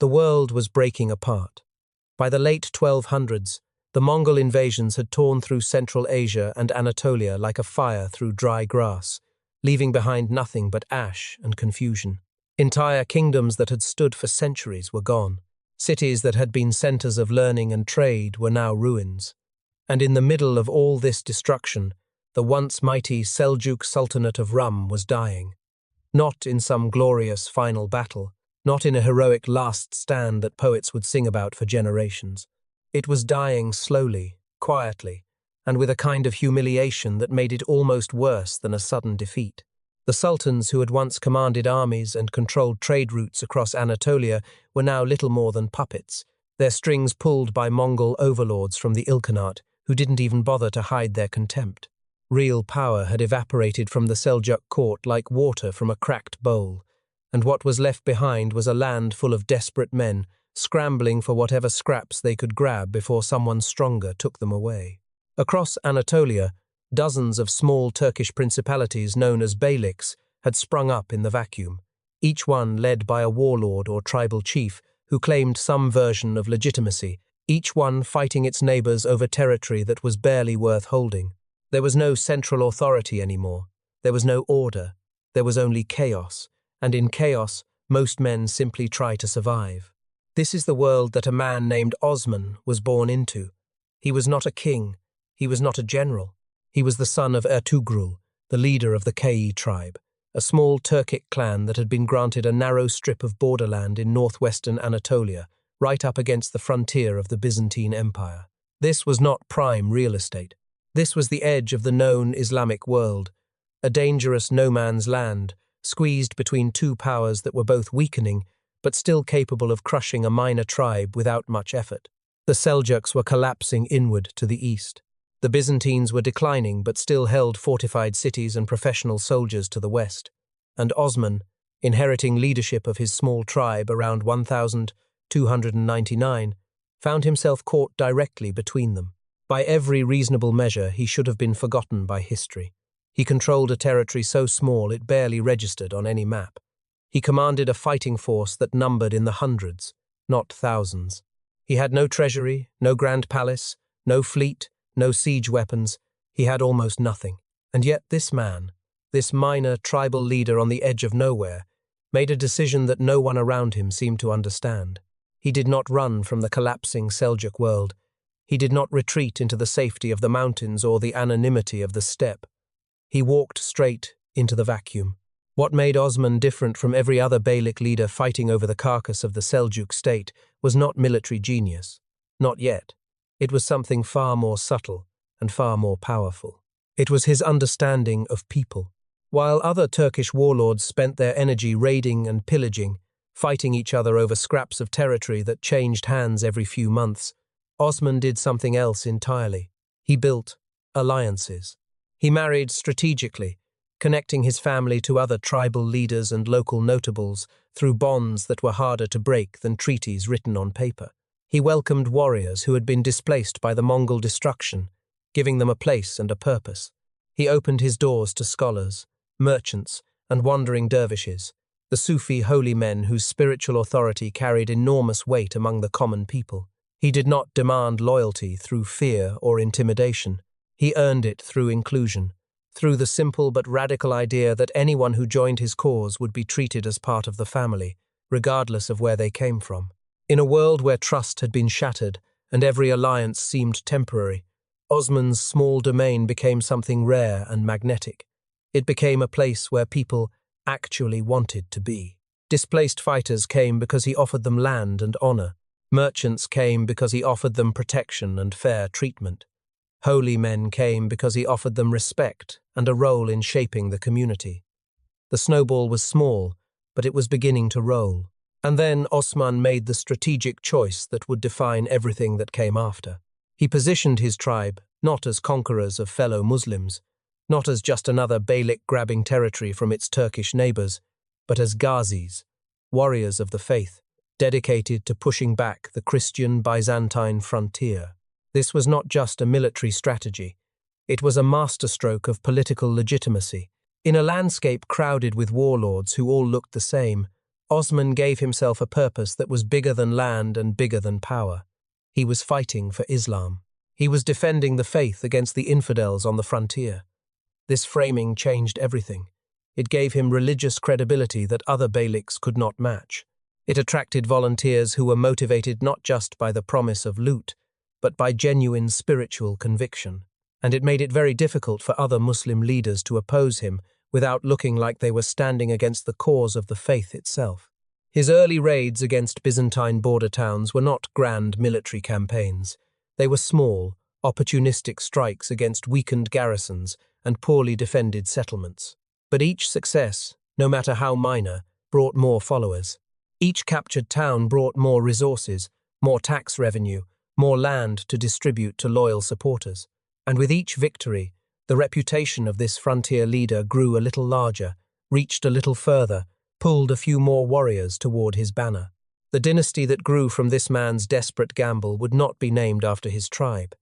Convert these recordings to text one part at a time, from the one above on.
The world was breaking apart. By the late 1200s, the Mongol invasions had torn through Central Asia and Anatolia like a fire through dry grass, leaving behind nothing but ash and confusion. Entire kingdoms that had stood for centuries were gone. Cities that had been centers of learning and trade were now ruins. And in the middle of all this destruction, the once mighty Seljuk Sultanate of Rum was dying. Not in some glorious final battle, not in a heroic last stand that poets would sing about for generations. It was dying slowly, quietly, and with a kind of humiliation that made it almost worse than a sudden defeat. The sultans who had once commanded armies and controlled trade routes across Anatolia were now little more than puppets, their strings pulled by Mongol overlords from the Ilkhanate who didn't even bother to hide their contempt. Real power had evaporated from the Seljuk court like water from a cracked bowl, and what was left behind was a land full of desperate men, scrambling for whatever scraps they could grab before someone stronger took them away. Across Anatolia, dozens of small Turkish principalities known as beyliks had sprung up in the vacuum, each one led by a warlord or tribal chief who claimed some version of legitimacy, each one fighting its neighbors over territory that was barely worth holding. There was no central authority anymore. There was no order. There was only chaos, and in chaos, most men simply try to survive. This is the world that a man named Osman was born into. He was not a king. He was not a general. He was the son of Ertugrul, the leader of the Kei tribe, a small Turkic clan that had been granted a narrow strip of borderland in northwestern Anatolia, right up against the frontier of the Byzantine Empire. This was not prime real estate. This was the edge of the known Islamic world, a dangerous no-man's land, squeezed between two powers that were both weakening, but still capable of crushing a minor tribe without much effort. The Seljuks were collapsing inward to the east. The Byzantines were declining but still held fortified cities and professional soldiers to the west. And Osman, inheriting leadership of his small tribe around 1299, found himself caught directly between them. By every reasonable measure, he should have been forgotten by history. He controlled a territory so small it barely registered on any map. He commanded a fighting force that numbered in the hundreds, not thousands. He had no treasury, no grand palace, no fleet, no siege weapons. He had almost nothing. And yet this man, this minor tribal leader on the edge of nowhere, made a decision that no one around him seemed to understand. He did not run from the collapsing Seljuk world. He did not retreat into the safety of the mountains or the anonymity of the steppe. He walked straight into the vacuum. What made Osman different from every other beylik leader fighting over the carcass of the Seljuk state was not military genius. Not yet. It was something far more subtle and far more powerful. It was his understanding of people. While other Turkish warlords spent their energy raiding and pillaging, fighting each other over scraps of territory that changed hands every few months, Osman did something else entirely. He built alliances. He married strategically, connecting his family to other tribal leaders and local notables through bonds that were harder to break than treaties written on paper. He welcomed warriors who had been displaced by the Mongol destruction, giving them a place and a purpose. He opened his doors to scholars, merchants, and wandering dervishes, the Sufi holy men whose spiritual authority carried enormous weight among the common people. He did not demand loyalty through fear or intimidation. He earned it through inclusion, through the simple but radical idea that anyone who joined his cause would be treated as part of the family, regardless of where they came from. In a world where trust had been shattered and every alliance seemed temporary, Osman's small domain became something rare and magnetic. It became a place where people actually wanted to be. Displaced fighters came because he offered them land and honor. Merchants came because he offered them protection and fair treatment. Holy men came because he offered them respect and a role in shaping the community. The snowball was small, but it was beginning to roll. And then Osman made the strategic choice that would define everything that came after. He positioned his tribe not as conquerors of fellow Muslims, not as just another beylik grabbing territory from its Turkish neighbors, but as Ghazis, warriors of the faith, dedicated to pushing back the Christian-Byzantine frontier. This was not just a military strategy. It was a masterstroke of political legitimacy. In a landscape crowded with warlords who all looked the same, Osman gave himself a purpose that was bigger than land and bigger than power. He was fighting for Islam. He was defending the faith against the infidels on the frontier. This framing changed everything. It gave him religious credibility that other beyliks could not match. It attracted volunteers who were motivated not just by the promise of loot, but by genuine spiritual conviction. And it made it very difficult for other Muslim leaders to oppose him without looking like they were standing against the cause of the faith itself. His early raids against Byzantine border towns were not grand military campaigns. They were small, opportunistic strikes against weakened garrisons and poorly defended settlements. But each success, no matter how minor, brought more followers. Each captured town brought more resources, more tax revenue, more land to distribute to loyal supporters. And with each victory, the reputation of this frontier leader grew a little larger, reached a little further, pulled a few more warriors toward his banner. The dynasty that grew from this man's desperate gamble would not be named after his tribe.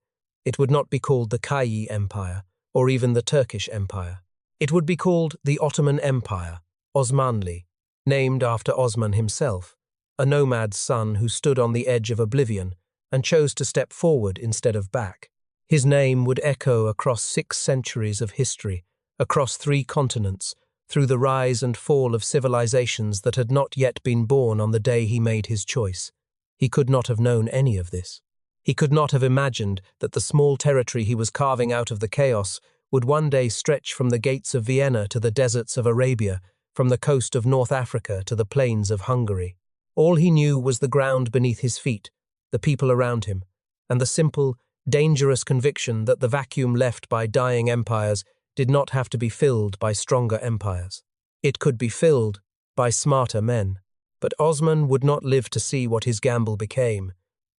It would not be called the Kayyi Empire, or even the Turkish Empire. It would be called the Ottoman Empire, Osmanli, named after Osman himself, a nomad's son who stood on the edge of oblivion and chose to step forward instead of back. His name would echo across 6 centuries of history, across 3 continents, through the rise and fall of civilizations that had not yet been born on the day he made his choice. He could not have known any of this. He could not have imagined that the small territory he was carving out of the chaos would one day stretch from the gates of Vienna to the deserts of Arabia, from the coast of North Africa to the plains of Hungary. All he knew was the ground beneath his feet, the people around him, and the simple, dangerous conviction that the vacuum left by dying empires did not have to be filled by stronger empires. It could be filled by smarter men. But Osman would not live to see what his gamble became.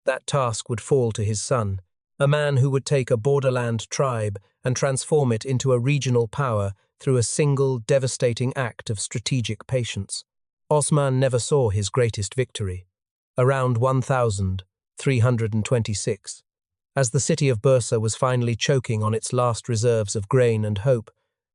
That task would fall to his son, a man who would take a borderland tribe and transform it into a regional power through a single, devastating act of strategic patience. Osman never saw his greatest victory. Around 1326, as the city of Bursa was finally choking on its last reserves of grain and hope,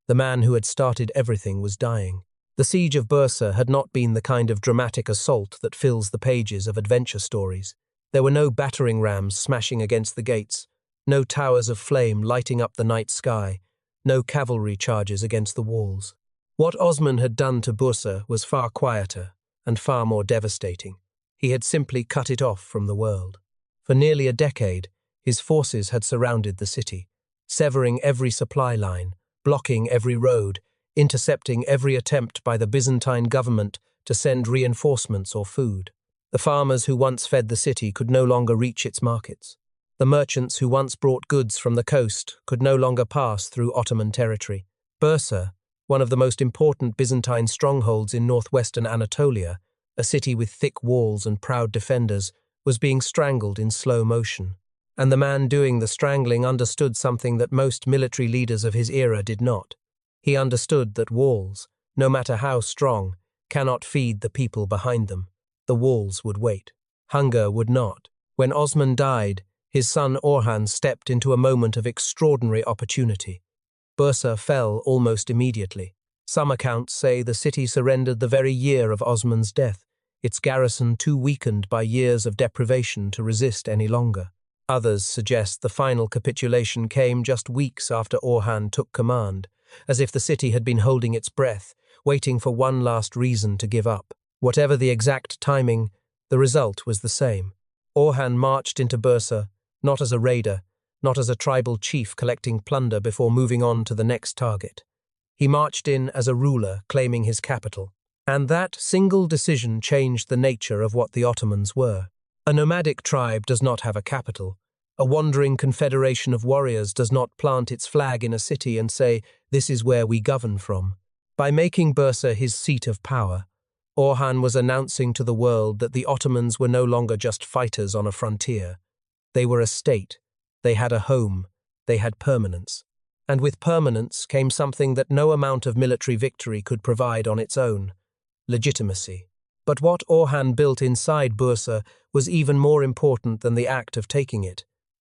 the man who had started everything was dying. The siege of Bursa had not been the kind of dramatic assault that fills the pages of adventure stories. There were no battering rams smashing against the gates, no towers of flame lighting up the night sky, no cavalry charges against the walls. What Osman had done to Bursa was far quieter and far more devastating. He had simply cut it off from the world. For nearly a decade, his forces had surrounded the city, severing every supply line, blocking every road, intercepting every attempt by the Byzantine government to send reinforcements or food. The farmers who once fed the city could no longer reach its markets. The merchants who once brought goods from the coast could no longer pass through Ottoman territory. Bursa, one of the most important Byzantine strongholds in northwestern Anatolia, a city with thick walls and proud defenders, was being strangled in slow motion. And the man doing the strangling understood something that most military leaders of his era did not. He understood that walls, no matter how strong, cannot feed the people behind them. The walls would wait. Hunger would not. When Osman died, his son Orhan stepped into a moment of extraordinary opportunity. Bursa fell almost immediately. Some accounts say the city surrendered the very year of Osman's death, its garrison too weakened by years of deprivation to resist any longer. Others suggest the final capitulation came just weeks after Orhan took command, as if the city had been holding its breath, waiting for one last reason to give up. Whatever the exact timing, the result was the same. Orhan marched into Bursa, not as a raider, not as a tribal chief collecting plunder before moving on to the next target. He marched in as a ruler claiming his capital. And that single decision changed the nature of what the Ottomans were. A nomadic tribe does not have a capital. A wandering confederation of warriors does not plant its flag in a city and say, "This is where we govern from." By making Bursa his seat of power, Orhan was announcing to the world that the Ottomans were no longer just fighters on a frontier. They were a state. They had a home. They had permanence. And with permanence came something that no amount of military victory could provide on its own: legitimacy. But what Orhan built inside Bursa was even more important than the act of taking it.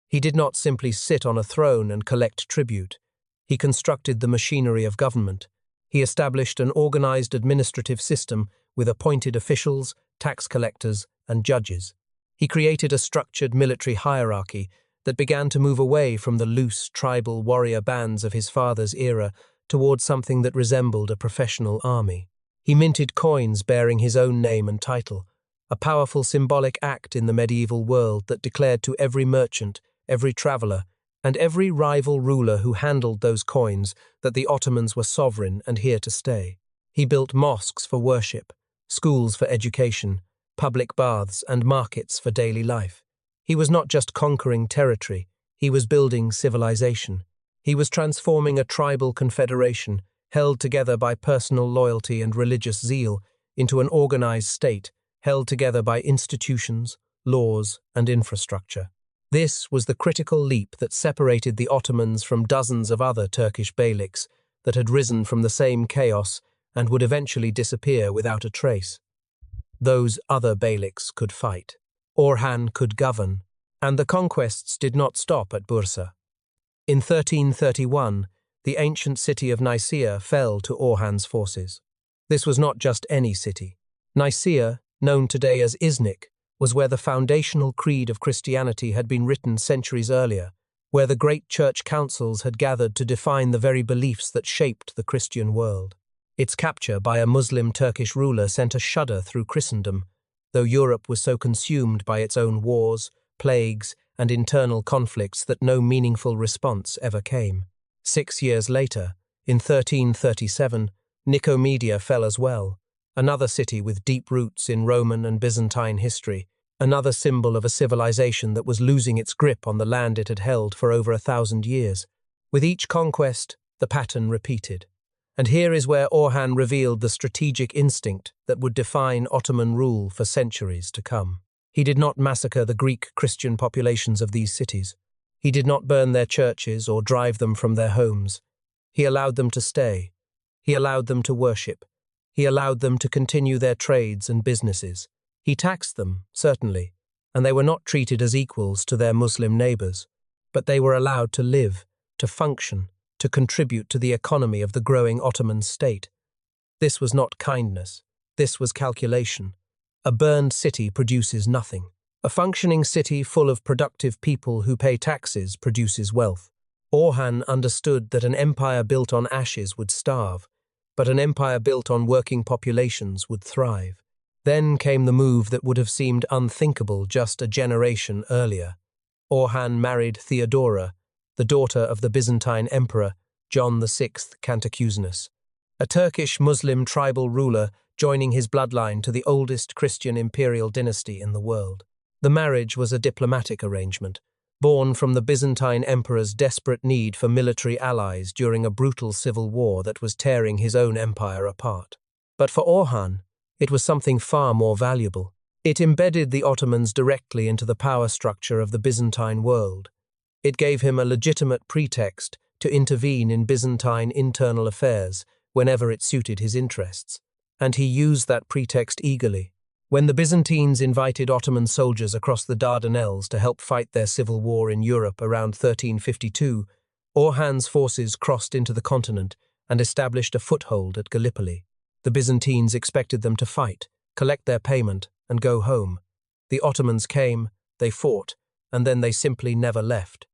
He did not simply sit on a throne and collect tribute. He constructed the machinery of government. He established an organized administrative system with appointed officials, tax collectors, and judges. He created a structured military hierarchy that began to move away from the loose tribal warrior bands of his father's era towards something that resembled a professional army. He minted coins bearing his own name and title, a powerful symbolic act in the medieval world that declared to every merchant, every traveller, and every rival ruler who handled those coins that the Ottomans were sovereign and here to stay. He built mosques for worship, schools for education, public baths and markets for daily life. He was not just conquering territory, he was building civilization. He was transforming a tribal confederation, held together by personal loyalty and religious zeal, into an organized state, held together by institutions, laws, and infrastructure. This was the critical leap that separated the Ottomans from dozens of other Turkish beyliks that had risen from the same chaos and would eventually disappear without a trace. Those other beyliks could fight. Orhan could govern, and the conquests did not stop at Bursa. In 1331, the ancient city of Nicaea fell to Orhan's forces. This was not just any city. Nicaea, known today as Iznik, was where the foundational creed of Christianity had been written centuries earlier, where the great church councils had gathered to define the very beliefs that shaped the Christian world. Its capture by a Muslim Turkish ruler sent a shudder through Christendom, though Europe was so consumed by its own wars, plagues, and internal conflicts that no meaningful response ever came. 6 years later, in 1337, Nicomedia fell as well, another city with deep roots in Roman and Byzantine history, another symbol of a civilization that was losing its grip on the land it had held for over 1,000 years. With each conquest, the pattern repeated. And here is where Orhan revealed the strategic instinct that would define Ottoman rule for centuries to come. He did not massacre the Greek Christian populations of these cities. He did not burn their churches or drive them from their homes. He allowed them to stay. He allowed them to worship. He allowed them to continue their trades and businesses. He taxed them, certainly, and they were not treated as equals to their Muslim neighbors, but they were allowed to live, to function, to contribute to the economy of the growing Ottoman state. This was not kindness. This was calculation. A burned city produces nothing. A functioning city full of productive people who pay taxes produces wealth. Orhan understood that an empire built on ashes would starve, but an empire built on working populations would thrive. Then came the move that would have seemed unthinkable just a generation earlier. Orhan married Theodora, the daughter of the Byzantine Emperor John VI Cantacuzenus, a Turkish Muslim tribal ruler joining his bloodline to the oldest Christian imperial dynasty in the world. The marriage was a diplomatic arrangement, born from the Byzantine emperor's desperate need for military allies during a brutal civil war that was tearing his own empire apart. But for Orhan, it was something far more valuable. It embedded the Ottomans directly into the power structure of the Byzantine world. It gave him a legitimate pretext to intervene in Byzantine internal affairs whenever it suited his interests, and he used that pretext eagerly. When the Byzantines invited Ottoman soldiers across the Dardanelles to help fight their civil war in Europe around 1352, Orhan's forces crossed into the continent and established a foothold at Gallipoli. The Byzantines expected them to fight, collect their payment, and go home. The Ottomans came, they fought, and then they simply never left.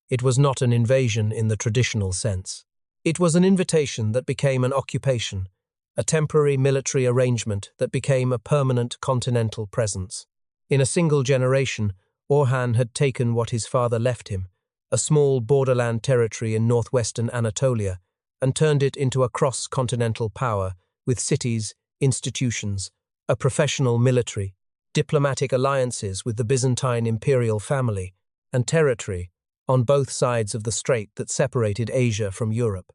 It was not an invasion in the traditional sense. It was an invitation that became an occupation, a temporary military arrangement that became a permanent continental presence. In a single generation, Orhan had taken what his father left him, a small borderland territory in northwestern Anatolia, and turned it into a cross-continental power with cities, institutions, a professional military, diplomatic alliances with the Byzantine imperial family, and territory on both sides of the strait that separated Asia from Europe.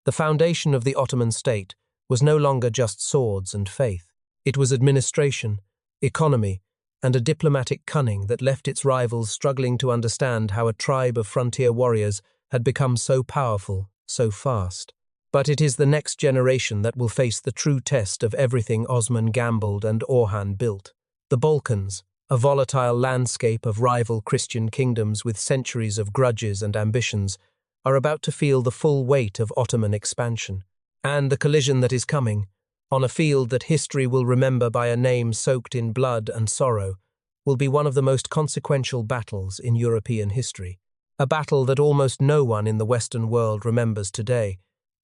The foundation of the Ottoman state was no longer just swords and faith. It was administration, economy, and a diplomatic cunning that left its rivals struggling to understand how a tribe of frontier warriors had become so powerful, so fast. But it is the next generation that will face the true test of everything Osman gambled and Orhan built. The Balkans, a volatile landscape of rival Christian kingdoms with centuries of grudges and ambitions, are about to feel the full weight of Ottoman expansion. And the collision that is coming, on a field that history will remember by a name soaked in blood and sorrow, will be one of the most consequential battles in European history. A battle that almost no one in the Western world remembers today,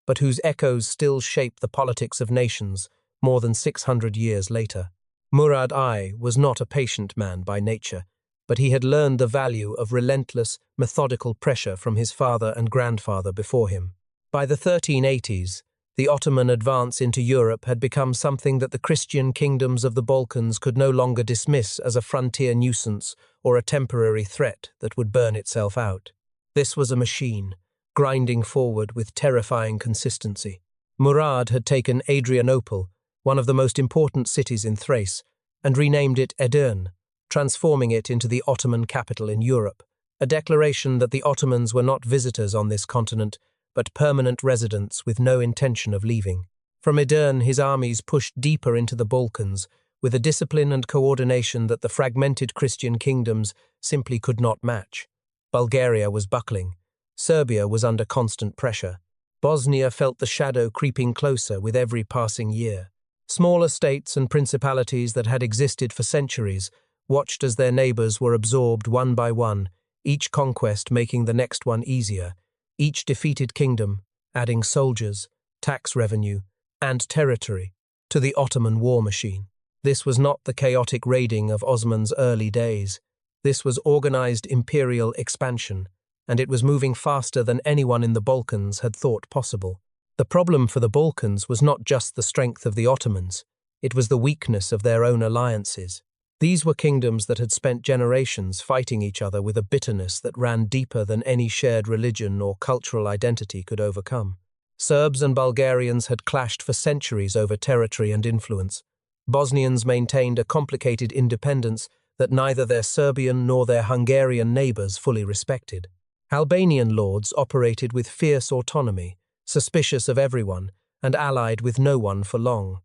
but whose echoes still shape the politics of nations more than 600 years later. Murad I was not a patient man by nature, but he had learned the value of relentless, methodical pressure from his father and grandfather before him. By the 1380s, the Ottoman advance into Europe had become something that the Christian kingdoms of the Balkans could no longer dismiss as a frontier nuisance or a temporary threat that would burn itself out. This was a machine, grinding forward with terrifying consistency. Murad had taken Adrianople, one of the most important cities in Thrace, and renamed it Edirne, transforming it into the Ottoman capital in Europe, a declaration that the Ottomans were not visitors on this continent, but permanent residents with no intention of leaving. From Edirne, his armies pushed deeper into the Balkans, with a discipline and coordination that the fragmented Christian kingdoms simply could not match. Bulgaria was buckling. Serbia was under constant pressure. Bosnia felt the shadow creeping closer with every passing year. Smaller states and principalities that had existed for centuries watched as their neighbors were absorbed one by one, each conquest making the next one easier, each defeated kingdom adding soldiers, tax revenue, and territory to the Ottoman war machine. This was not the chaotic raiding of Osman's early days. This was organized imperial expansion, and it was moving faster than anyone in the Balkans had thought possible. The problem for the Balkans was not just the strength of the Ottomans, it was the weakness of their own alliances. These were kingdoms that had spent generations fighting each other with a bitterness that ran deeper than any shared religion or cultural identity could overcome. Serbs and Bulgarians had clashed for centuries over territory and influence. Bosnians maintained a complicated independence that neither their Serbian nor their Hungarian neighbors fully respected. Albanian lords operated with fierce autonomy, suspicious of everyone, and allied with no one for long.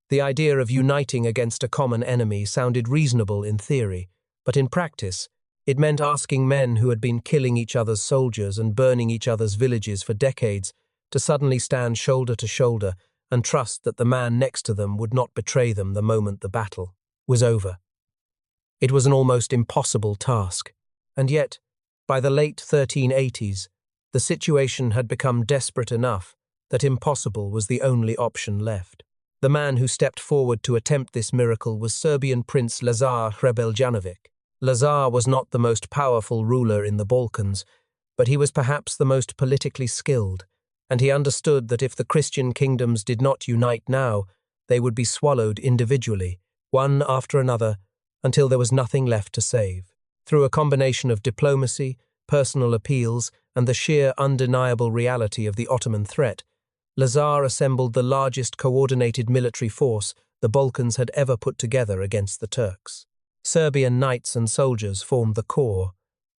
The idea of uniting against a common enemy sounded reasonable in theory, but in practice, it meant asking men who had been killing each other's soldiers and burning each other's villages for decades to suddenly stand shoulder to shoulder and trust that the man next to them would not betray them the moment the battle was over. It was an almost impossible task, and yet, by the late 1380s, the situation had become desperate enough that impossible was the only option left. The man who stepped forward to attempt this miracle was Serbian Prince Lazar Hrebeljanović. Lazar was not the most powerful ruler in the Balkans, but he was perhaps the most politically skilled, and he understood that if the Christian kingdoms did not unite now, they would be swallowed individually, one after another, until there was nothing left to save. Through a combination of diplomacy, personal appeals, and the sheer undeniable reality of the Ottoman threat, Lazar assembled the largest coordinated military force the Balkans had ever put together against the Turks. Serbian knights and soldiers formed the core,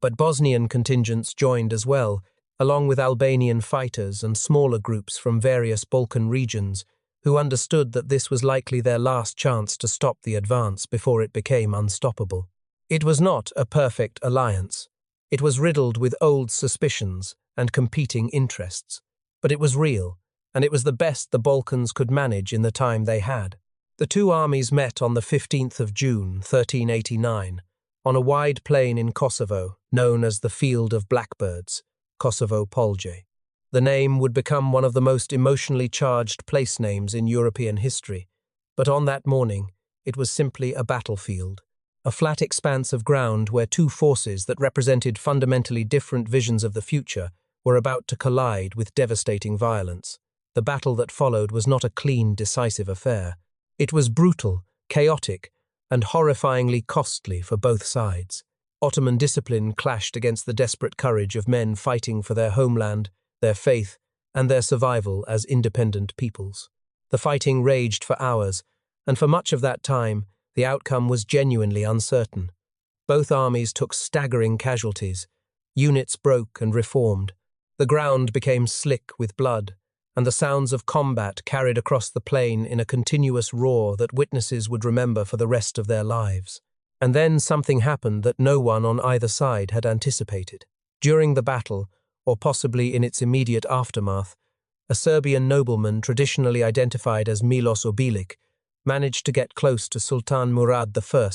but Bosnian contingents joined as well, along with Albanian fighters and smaller groups from various Balkan regions who understood that this was likely their last chance to stop the advance before it became unstoppable. It was not a perfect alliance. It was riddled with old suspicions and competing interests, but it was real, and it was the best the Balkans could manage in the time they had. The two armies met on the 15th of June, 1389, on a wide plain in Kosovo, known as the Field of Blackbirds, Kosovo Polje. The name would become one of the most emotionally charged place names in European history, but on that morning, it was simply a battlefield, a flat expanse of ground where two forces that represented fundamentally different visions of the future were about to collide with devastating violence. The battle that followed was not a clean, decisive affair. It was brutal, chaotic, and horrifyingly costly for both sides. Ottoman discipline clashed against the desperate courage of men fighting for their homeland, their faith, and their survival as independent peoples. The fighting raged for hours, and for much of that time, the outcome was genuinely uncertain. Both armies took staggering casualties. Units broke and reformed. The ground became slick with blood, and the sounds of combat carried across the plain in a continuous roar that witnesses would remember for the rest of their lives. And then something happened that no one on either side had anticipated. During the battle, or possibly in its immediate aftermath, a Serbian nobleman traditionally identified as Milos Obilic, managed to get close to Sultan Murad I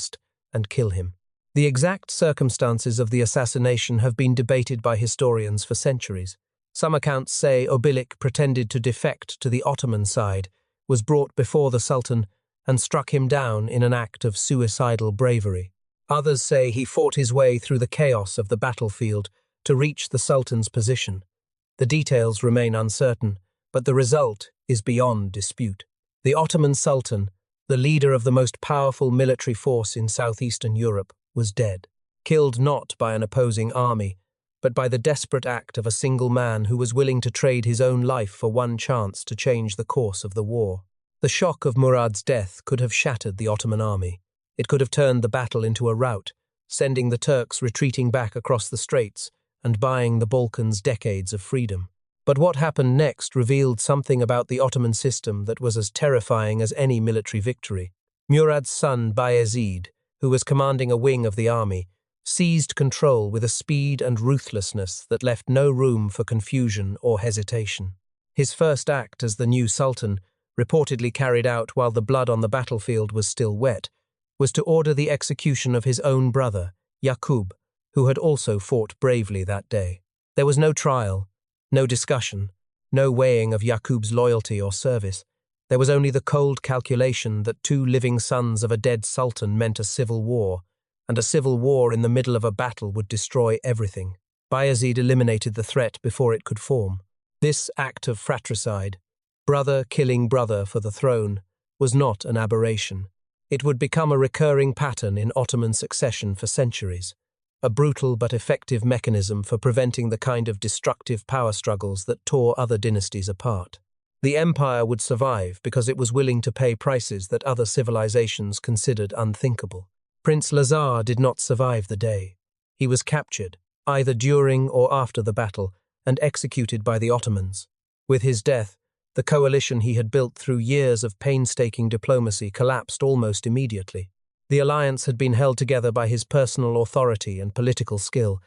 and kill him. The exact circumstances of the assassination have been debated by historians for centuries. Some accounts say Obilic pretended to defect to the Ottoman side, was brought before the Sultan, and struck him down in an act of suicidal bravery. Others say he fought his way through the chaos of the battlefield to reach the Sultan's position. The details remain uncertain, but the result is beyond dispute. The Ottoman Sultan, the leader of the most powerful military force in southeastern Europe, was dead, killed not by an opposing army, but by the desperate act of a single man who was willing to trade his own life for one chance to change the course of the war. The shock of Murad's death could have shattered the Ottoman army. It could have turned the battle into a rout, sending the Turks retreating back across the straits and buying the Balkans decades of freedom. But what happened next revealed something about the Ottoman system that was as terrifying as any military victory. Murad's son Bayezid, who was commanding a wing of the army, seized control with a speed and ruthlessness that left no room for confusion or hesitation. His first act as the new sultan, reportedly carried out while the blood on the battlefield was still wet, was to order the execution of his own brother, Yaqub, who had also fought bravely that day. There was no trial, no discussion, no weighing of Yaqub's loyalty or service. There was only the cold calculation that 2 living sons of a dead sultan meant a civil war, and a civil war in the middle of a battle would destroy everything. Bayezid eliminated the threat before it could form. This act of fratricide, brother killing brother for the throne, was not an aberration. It would become a recurring pattern in Ottoman succession for centuries, a brutal but effective mechanism for preventing the kind of destructive power struggles that tore other dynasties apart. The empire would survive because it was willing to pay prices that other civilizations considered unthinkable. Prince Lazar did not survive the day. He was captured, either during or after the battle, and executed by the Ottomans. With his death, the coalition he had built through years of painstaking diplomacy collapsed almost immediately. The alliance had been held together by his personal authority and political skill,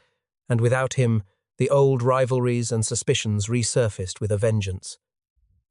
and without him, the old rivalries and suspicions resurfaced with a vengeance.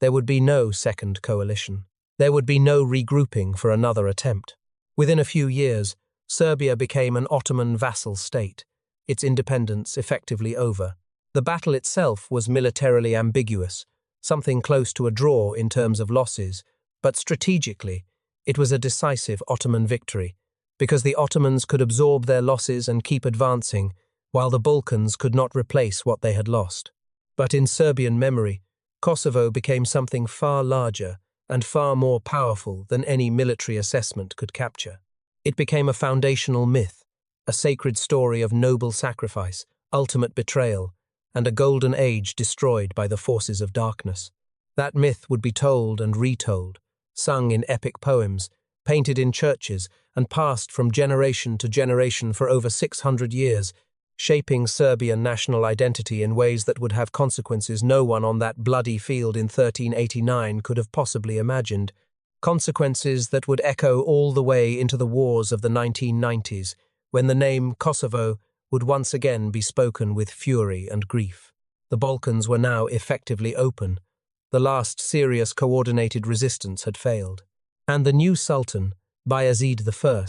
There would be no second coalition. There would be no regrouping for another attempt. Within a few years, Serbia became an Ottoman vassal state, its independence effectively over. The battle itself was militarily ambiguous, something close to a draw in terms of losses, but strategically, it was a decisive Ottoman victory, because the Ottomans could absorb their losses and keep advancing, while the Balkans could not replace what they had lost. But in Serbian memory, Kosovo became something far larger and far more powerful than any military assessment could capture. It became a foundational myth, a sacred story of noble sacrifice, ultimate betrayal, and a golden age destroyed by the forces of darkness. That myth would be told and retold, sung in epic poems, painted in churches, and passed from generation to generation for over 600 years, shaping Serbian national identity in ways that would have consequences no one on that bloody field in 1389 could have possibly imagined. Consequences that would echo all the way into the wars of the 1990s, when the name Kosovo would once again be spoken with fury and grief. The Balkans were now effectively open. The last serious coordinated resistance had failed. And the new Sultan, Bayezid I,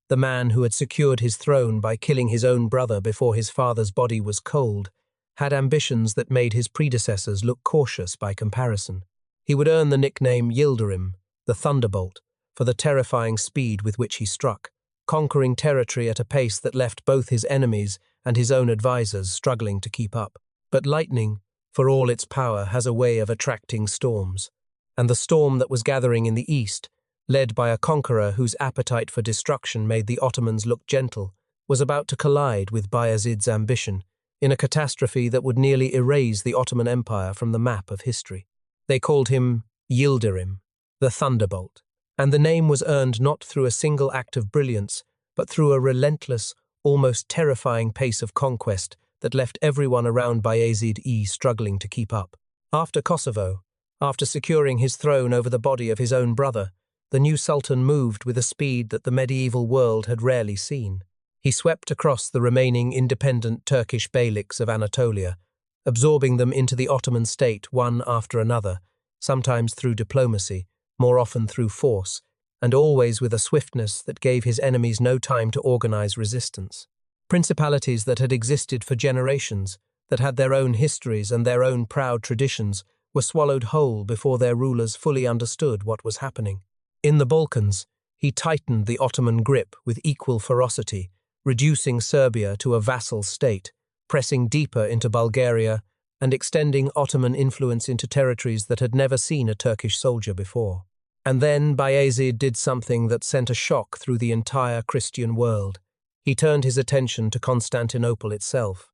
the man who had secured his throne by killing his own brother before his father's body was cold, had ambitions that made his predecessors look cautious by comparison. He would earn the nickname Yildirim, the Thunderbolt, for the terrifying speed with which he struck, conquering territory at a pace that left both his enemies and his own advisors struggling to keep up. But lightning, for all its power, has a way of attracting storms, and the storm that was gathering in the east, led by a conqueror whose appetite for destruction made the Ottomans look gentle, was about to collide with Bayezid's ambition in a catastrophe that would nearly erase the Ottoman Empire from the map of history. They called him Yildirim, the Thunderbolt, and the name was earned not through a single act of brilliance, but through a relentless, almost terrifying pace of conquest that left everyone around Bayezid I struggling to keep up. After Kosovo, after securing his throne over the body of his own brother, the new sultan moved with a speed that the medieval world had rarely seen. He swept across the remaining independent Turkish beyliks of Anatolia, absorbing them into the Ottoman state one after another, sometimes through diplomacy, more often through force, and always with a swiftness that gave his enemies no time to organize resistance. Principalities that had existed for generations, that had their own histories and their own proud traditions, were swallowed whole before their rulers fully understood what was happening. In the Balkans, he tightened the Ottoman grip with equal ferocity, reducing Serbia to a vassal state, pressing deeper into Bulgaria, and extending Ottoman influence into territories that had never seen a Turkish soldier before. And then Bayezid did something that sent a shock through the entire Christian world. He turned his attention to Constantinople itself,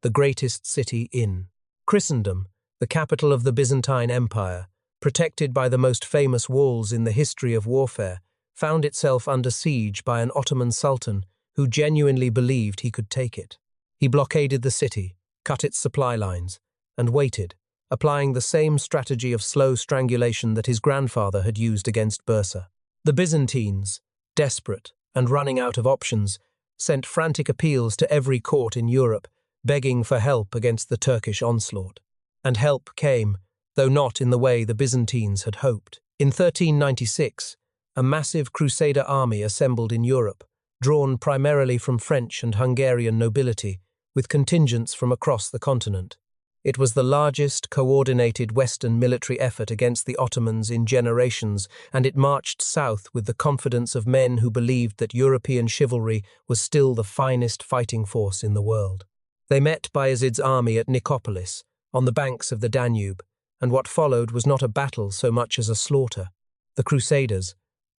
the greatest city in Christendom, the capital of the Byzantine Empire, protected by the most famous walls in the history of warfare, found itself under siege by an Ottoman sultan who genuinely believed he could take it. He blockaded the city, cut its supply lines, and waited, applying the same strategy of slow strangulation that his grandfather had used against Bursa. The Byzantines, desperate and running out of options, sent frantic appeals to every court in Europe, begging for help against the Turkish onslaught. And help came, though not in the way the Byzantines had hoped. In 1396, a massive Crusader army assembled in Europe, drawn primarily from French and Hungarian nobility, with contingents from across the continent. It was the largest coordinated Western military effort against the Ottomans in generations, and it marched south with the confidence of men who believed that European chivalry was still the finest fighting force in the world. They met Bayezid's army at Nicopolis, on the banks of the Danube, and what followed was not a battle so much as a slaughter. The Crusaders,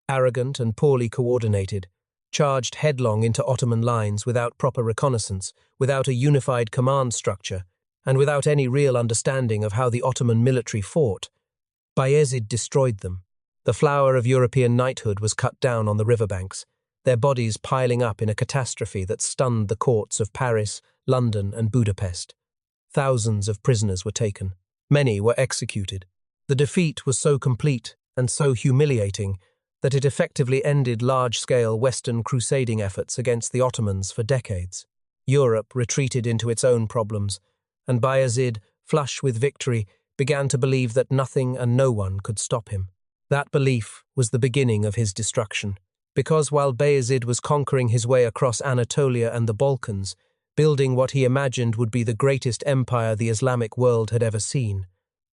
arrogant and poorly coordinated, charged headlong into Ottoman lines without proper reconnaissance, without a unified command structure, and without any real understanding of how the Ottoman military fought. Bayezid destroyed them. The flower of European knighthood was cut down on the riverbanks, their bodies piling up in a catastrophe that stunned the courts of Paris, London, and Budapest. Thousands of prisoners were taken. Many were executed. The defeat was so complete and so humiliating that it effectively ended large-scale Western crusading efforts against the Ottomans for decades. Europe retreated into its own problems, and Bayezid, flush with victory, began to believe that nothing and no one could stop him. That belief was the beginning of his destruction, because while Bayezid was conquering his way across Anatolia and the Balkans, building what he imagined would be the greatest empire the Islamic world had ever seen,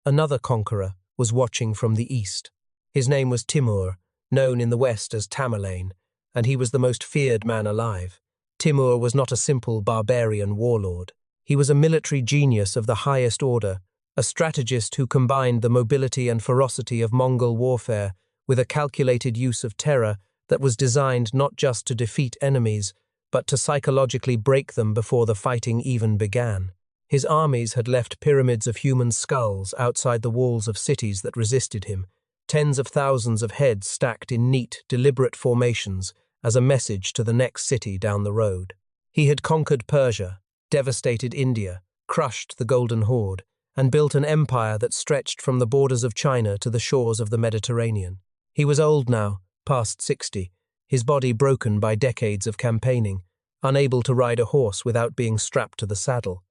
another conqueror was watching from the east. His name was Timur, known in the West as Tamerlane, and he was the most feared man alive. Timur was not a simple barbarian warlord. He was a military genius of the highest order, a strategist who combined the mobility and ferocity of Mongol warfare with a calculated use of terror that was designed not just to defeat enemies, but to psychologically break them before the fighting even began. His armies had left pyramids of human skulls outside the walls of cities that resisted him, tens of thousands of heads stacked in neat, deliberate formations as a message to the next city down the road. He had conquered Persia, devastated India, crushed the Golden Horde, and built an empire that stretched from the borders of China to the shores of the Mediterranean. He was old now, past 60, his body broken by decades of campaigning, unable to ride a horse without being strapped to the saddle.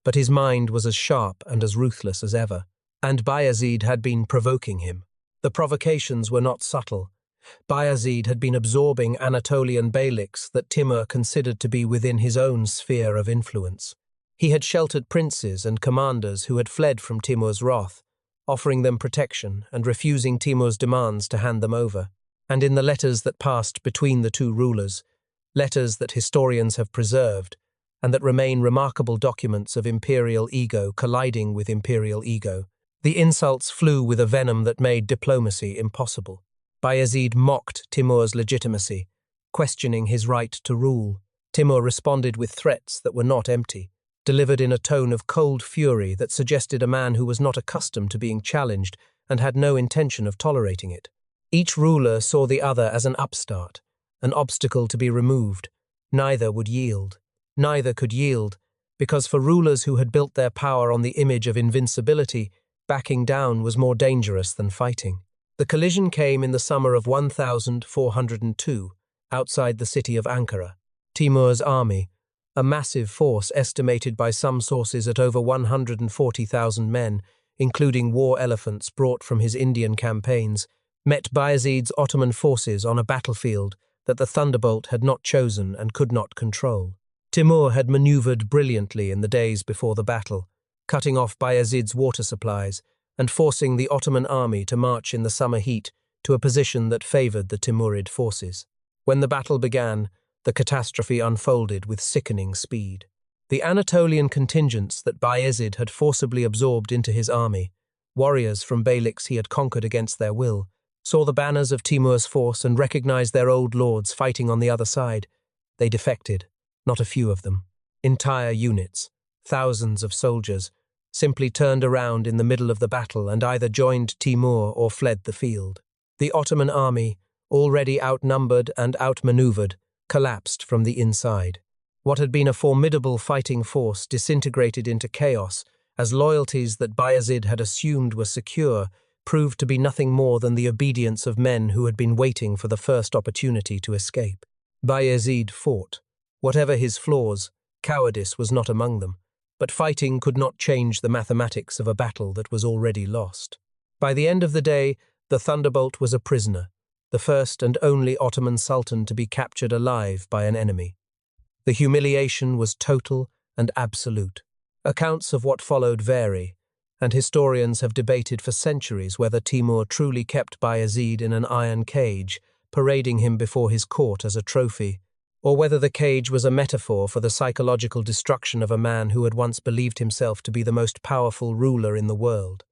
But his mind was as sharp and as ruthless as ever, and Bayezid had been provoking him. The provocations were not subtle. Bayezid had been absorbing Anatolian beyliks that Timur considered to be within his own sphere of influence. He had sheltered princes and commanders who had fled from Timur's wrath, offering them protection and refusing Timur's demands to hand them over. And in the letters that passed between the two rulers, letters that historians have preserved, and that remain remarkable documents of imperial ego colliding with imperial ego, the insults flew with a venom that made diplomacy impossible. Bayezid mocked Timur's legitimacy, questioning his right to rule. Timur responded with threats that were not empty, delivered in a tone of cold fury that suggested a man who was not accustomed to being challenged and had no intention of tolerating it. Each ruler saw the other as an upstart, an obstacle to be removed. Neither would yield. Neither could yield, because for rulers who had built their power on the image of invincibility, backing down was more dangerous than fighting. The collision came in the summer of 1402, outside the city of Ankara. Timur's army, a massive force estimated by some sources at over 140,000 men, including war elephants brought from his Indian campaigns, met Bayezid's Ottoman forces on a battlefield that the thunderbolt had not chosen and could not control. Timur had maneuvered brilliantly in the days before the battle, cutting off Bayezid's water supplies and forcing the Ottoman army to march in the summer heat to a position that favored the Timurid forces. When the battle began, the catastrophe unfolded with sickening speed. The Anatolian contingents that Bayezid had forcibly absorbed into his army, warriors from beyliks he had conquered against their will, saw the banners of Timur's force and recognized their old lords fighting on the other side. They defected, not a few of them. Entire units, thousands of soldiers, simply turned around in the middle of the battle and either joined Timur or fled the field. The Ottoman army, already outnumbered and outmaneuvered, collapsed from the inside. What had been a formidable fighting force disintegrated into chaos as loyalties that Bayezid had assumed were secure proved to be nothing more than the obedience of men who had been waiting for the first opportunity to escape. Bayezid fought. Whatever his flaws, cowardice was not among them, but fighting could not change the mathematics of a battle that was already lost. By the end of the day, the Thunderbolt was a prisoner, the first and only Ottoman Sultan to be captured alive by an enemy. The humiliation was total and absolute. Accounts of what followed vary, and historians have debated for centuries whether Timur truly kept Bayezid in an iron cage, parading him before his court as a trophy, or whether the cage was a metaphor for the psychological destruction of a man who had once believed himself to be the most powerful ruler in the world.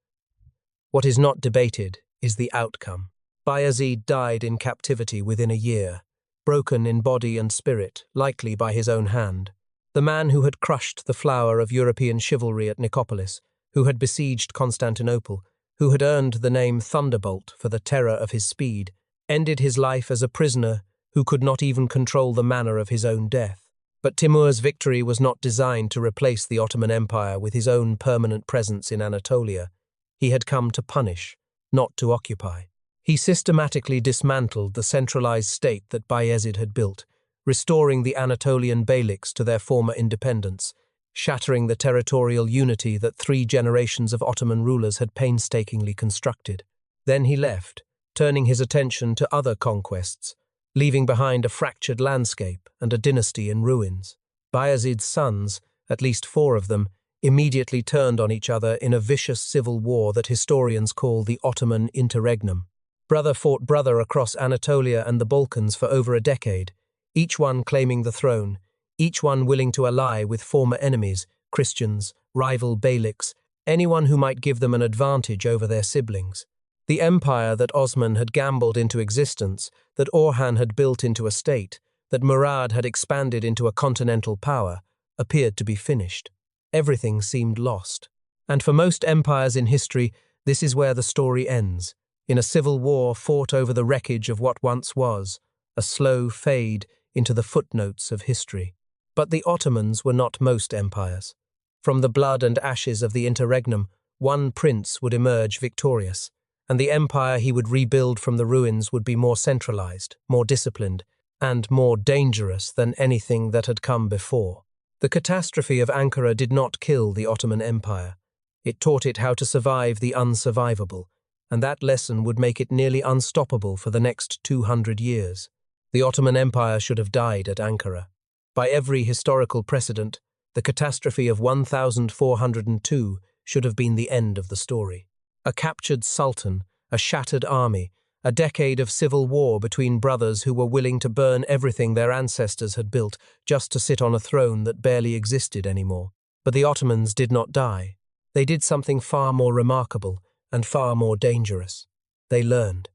What is not debated is the outcome. Bayezid died in captivity within a year, broken in body and spirit, likely by his own hand. The man who had crushed the flower of European chivalry at Nicopolis, who had besieged Constantinople, who had earned the name Thunderbolt for the terror of his speed, ended his life as a prisoner who could not even control the manner of his own death. But Timur's victory was not designed to replace the Ottoman Empire with his own permanent presence in Anatolia. He had come to punish, not to occupy. He systematically dismantled the centralized state that Bayezid had built, restoring the Anatolian beyliks to their former independence, shattering the territorial unity that 3 generations of Ottoman rulers had painstakingly constructed. Then he left, turning his attention to other conquests, leaving behind a fractured landscape and a dynasty in ruins. Bayezid's sons, at least 4 of them, immediately turned on each other in a vicious civil war that historians call the Ottoman interregnum. Brother fought brother across Anatolia and the Balkans for over a decade, each one claiming the throne, each one willing to ally with former enemies, Christians, rival beyliks, anyone who might give them an advantage over their siblings. The empire that Osman had gambled into existence, that Orhan had built into a state, that Murad had expanded into a continental power, appeared to be finished. Everything seemed lost. And for most empires in history, this is where the story ends, in a civil war fought over the wreckage of what once was, a slow fade into the footnotes of history. But the Ottomans were not most empires. From the blood and ashes of the interregnum, one prince would emerge victorious, and the empire he would rebuild from the ruins would be more centralized, more disciplined, and more dangerous than anything that had come before. The catastrophe of Ankara did not kill the Ottoman Empire. It taught it how to survive the unsurvivable, and that lesson would make it nearly unstoppable for the next 200 years. The Ottoman Empire should have died at Ankara. By every historical precedent, the catastrophe of 1402 should have been the end of the story. A captured sultan, a shattered army, a decade of civil war between brothers who were willing to burn everything their ancestors had built just to sit on a throne that barely existed anymore. But the Ottomans did not die. They did something far more remarkable and far more dangerous. They learned.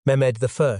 Mehmed I,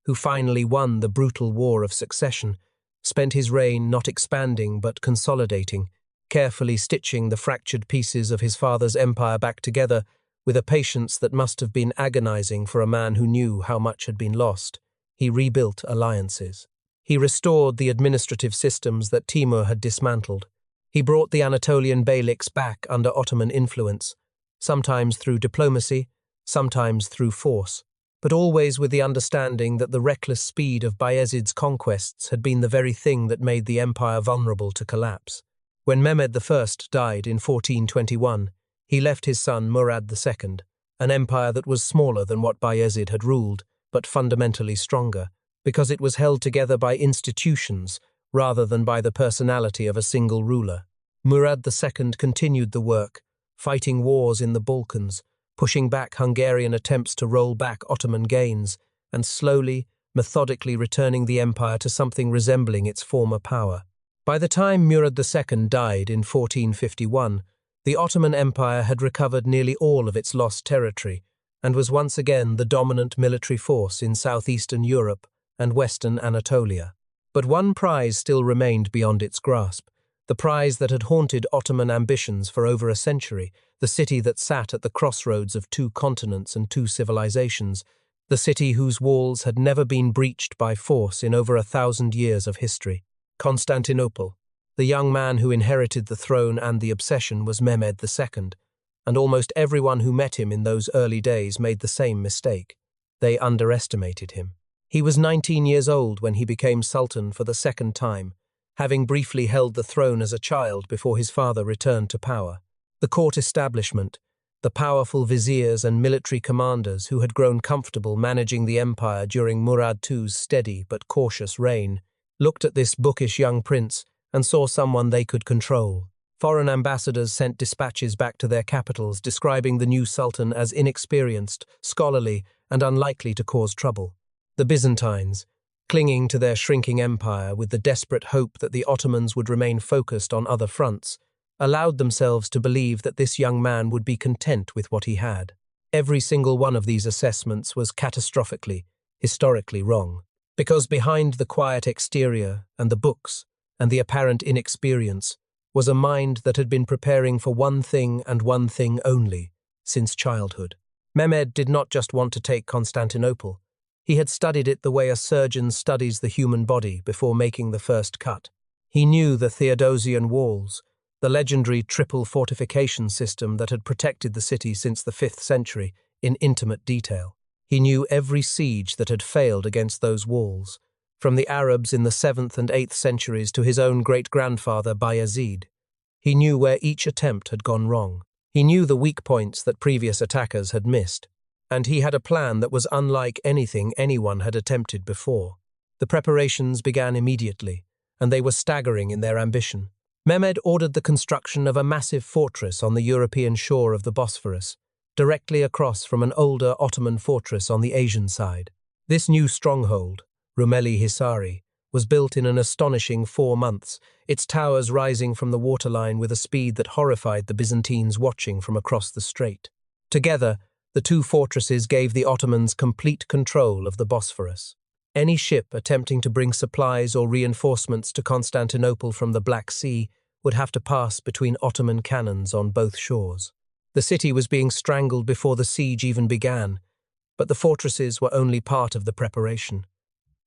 who finally won the brutal war of succession, spent his reign not expanding but consolidating, carefully stitching the fractured pieces of his father's empire back together with a patience that must have been agonizing for a man who knew how much had been lost. He rebuilt alliances. He restored the administrative systems that Timur had dismantled. He brought the Anatolian beyliks back under Ottoman influence, sometimes through diplomacy, sometimes through force. but always with the understanding that the reckless speed of Bayezid's conquests had been the very thing that made the empire vulnerable to collapse. When Mehmed I died in 1421, he left his son Murad II, an empire that was smaller than what Bayezid had ruled, but fundamentally stronger, because it was held together by institutions rather than by the personality of a single ruler. Murad II continued the work, fighting wars in the Balkans, pushing back Hungarian attempts to roll back Ottoman gains, and slowly, methodically returning the empire to something resembling its former power. By the time Murad II died in 1451, the Ottoman Empire had recovered nearly all of its lost territory and was once again the dominant military force in southeastern Europe and western Anatolia. But one prize still remained beyond its grasp, the prize that had haunted Ottoman ambitions for over a century, the city that sat at the crossroads of two continents and two civilizations, the city whose walls had never been breached by force in over 1,000 years of history. Constantinople. The young man who inherited the throne and the obsession was Mehmed II, and almost everyone who met him in those early days made the same mistake. They underestimated him. He was 19 years old when he became sultan for the second time, having briefly held the throne as a child before his father returned to power. The court establishment, the powerful viziers and military commanders who had grown comfortable managing the empire during Murad II's steady but cautious reign, looked at this bookish young prince and saw someone they could control. Foreign ambassadors sent dispatches back to their capitals describing the new sultan as inexperienced, scholarly, and unlikely to cause trouble. The Byzantines, clinging to their shrinking empire with the desperate hope that the Ottomans would remain focused on other fronts, allowed themselves to believe that this young man would be content with what he had. Every single one of these assessments was catastrophically, historically wrong, because behind the quiet exterior and the books and the apparent inexperience was a mind that had been preparing for one thing and one thing only since childhood. Mehmed did not just want to take Constantinople. He had studied it the way a surgeon studies the human body before making the first cut. He knew the Theodosian walls, the legendary triple fortification system that had protected the city since the 5th century, in intimate detail. He knew every siege that had failed against those walls, from the Arabs in the 7th and 8th centuries to his own great-grandfather Bayezid. He knew where each attempt had gone wrong. He knew the weak points that previous attackers had missed. And he had a plan that was unlike anything anyone had attempted before. The preparations began immediately, and they were staggering in their ambition. Mehmed ordered the construction of a massive fortress on the European shore of the Bosphorus, directly across from an older Ottoman fortress on the Asian side. This new stronghold, Rumeli Hisari, was built in an astonishing 4 months, its towers rising from the waterline with a speed that horrified the Byzantines watching from across the strait. Together, the two fortresses gave the Ottomans complete control of the Bosphorus. Any ship attempting to bring supplies or reinforcements to Constantinople from the Black Sea would have to pass between Ottoman cannons on both shores. The city was being strangled before the siege even began, but the fortresses were only part of the preparation.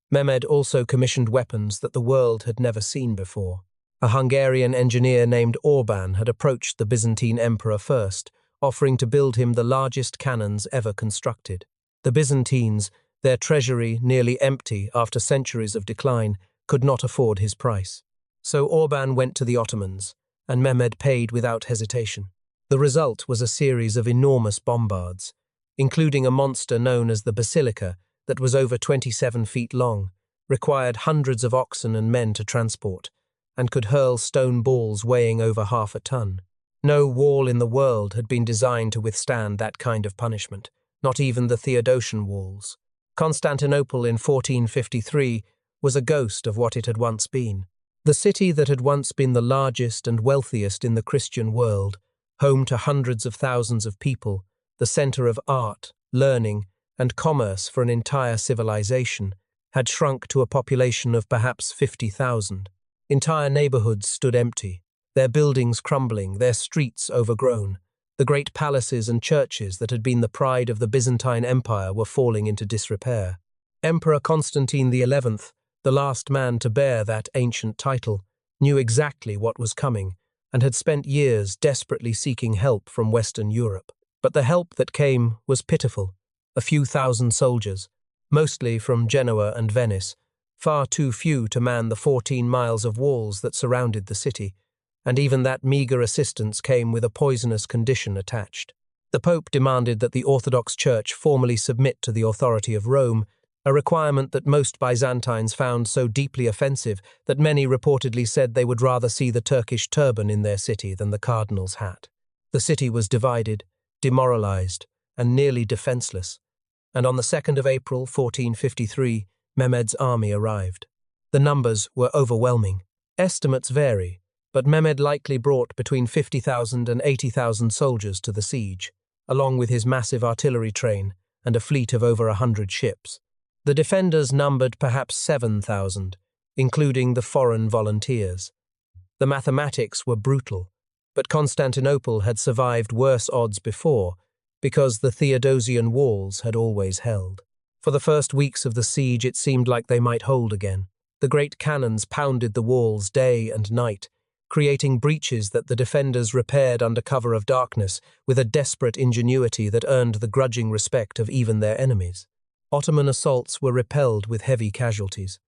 Mehmed also commissioned weapons that the world had never seen before. A Hungarian engineer named Orban had approached the Byzantine emperor first, offering to build him the largest cannons ever constructed. The Byzantines, their treasury nearly empty after centuries of decline, could not afford his price. So Orban went to the Ottomans, and Mehmed paid without hesitation. The result was a series of enormous bombards, including a monster known as the Basilica that was over 27 feet long, required hundreds of oxen and men to transport, and could hurl stone balls weighing over half a ton. No wall in the world had been designed to withstand that kind of punishment, not even the Theodosian walls. Constantinople in 1453 was a ghost of what it had once been. The city that had once been the largest and wealthiest in the Christian world, home to hundreds of thousands of people, the center of art, learning, and commerce for an entire civilization, had shrunk to a population of perhaps 50,000. Entire neighborhoods stood empty, their buildings crumbling, their streets overgrown. The great palaces and churches that had been the pride of the Byzantine Empire were falling into disrepair. Emperor Constantine XI, the last man to bear that ancient title, knew exactly what was coming and had spent years desperately seeking help from Western Europe. But the help that came was pitiful. a few thousand soldiers, mostly from Genoa and Venice, far too few to man the 14 miles of walls that surrounded the city, and even that meagre assistance came with a poisonous condition attached. The Pope demanded that the Orthodox Church formally submit to the authority of Rome, a requirement that most Byzantines found so deeply offensive that many reportedly said they would rather see the Turkish turban in their city than the cardinal's hat. The city was divided, demoralized, and nearly defenseless, and on the 2nd of April 1453, Mehmed's army arrived. The numbers were overwhelming. Estimates vary, but Mehmed likely brought between 50,000 and 80,000 soldiers to the siege, along with his massive artillery train and a fleet of over 100 ships. The defenders numbered perhaps 7,000, including the foreign volunteers. The mathematics were brutal, but Constantinople had survived worse odds before because the Theodosian walls had always held. For the first weeks of the siege it seemed like they might hold again. The great cannons pounded the walls day and night, creating breaches that the defenders repaired under cover of darkness with a desperate ingenuity that earned the grudging respect of even their enemies. Ottoman assaults were repelled with heavy casualties.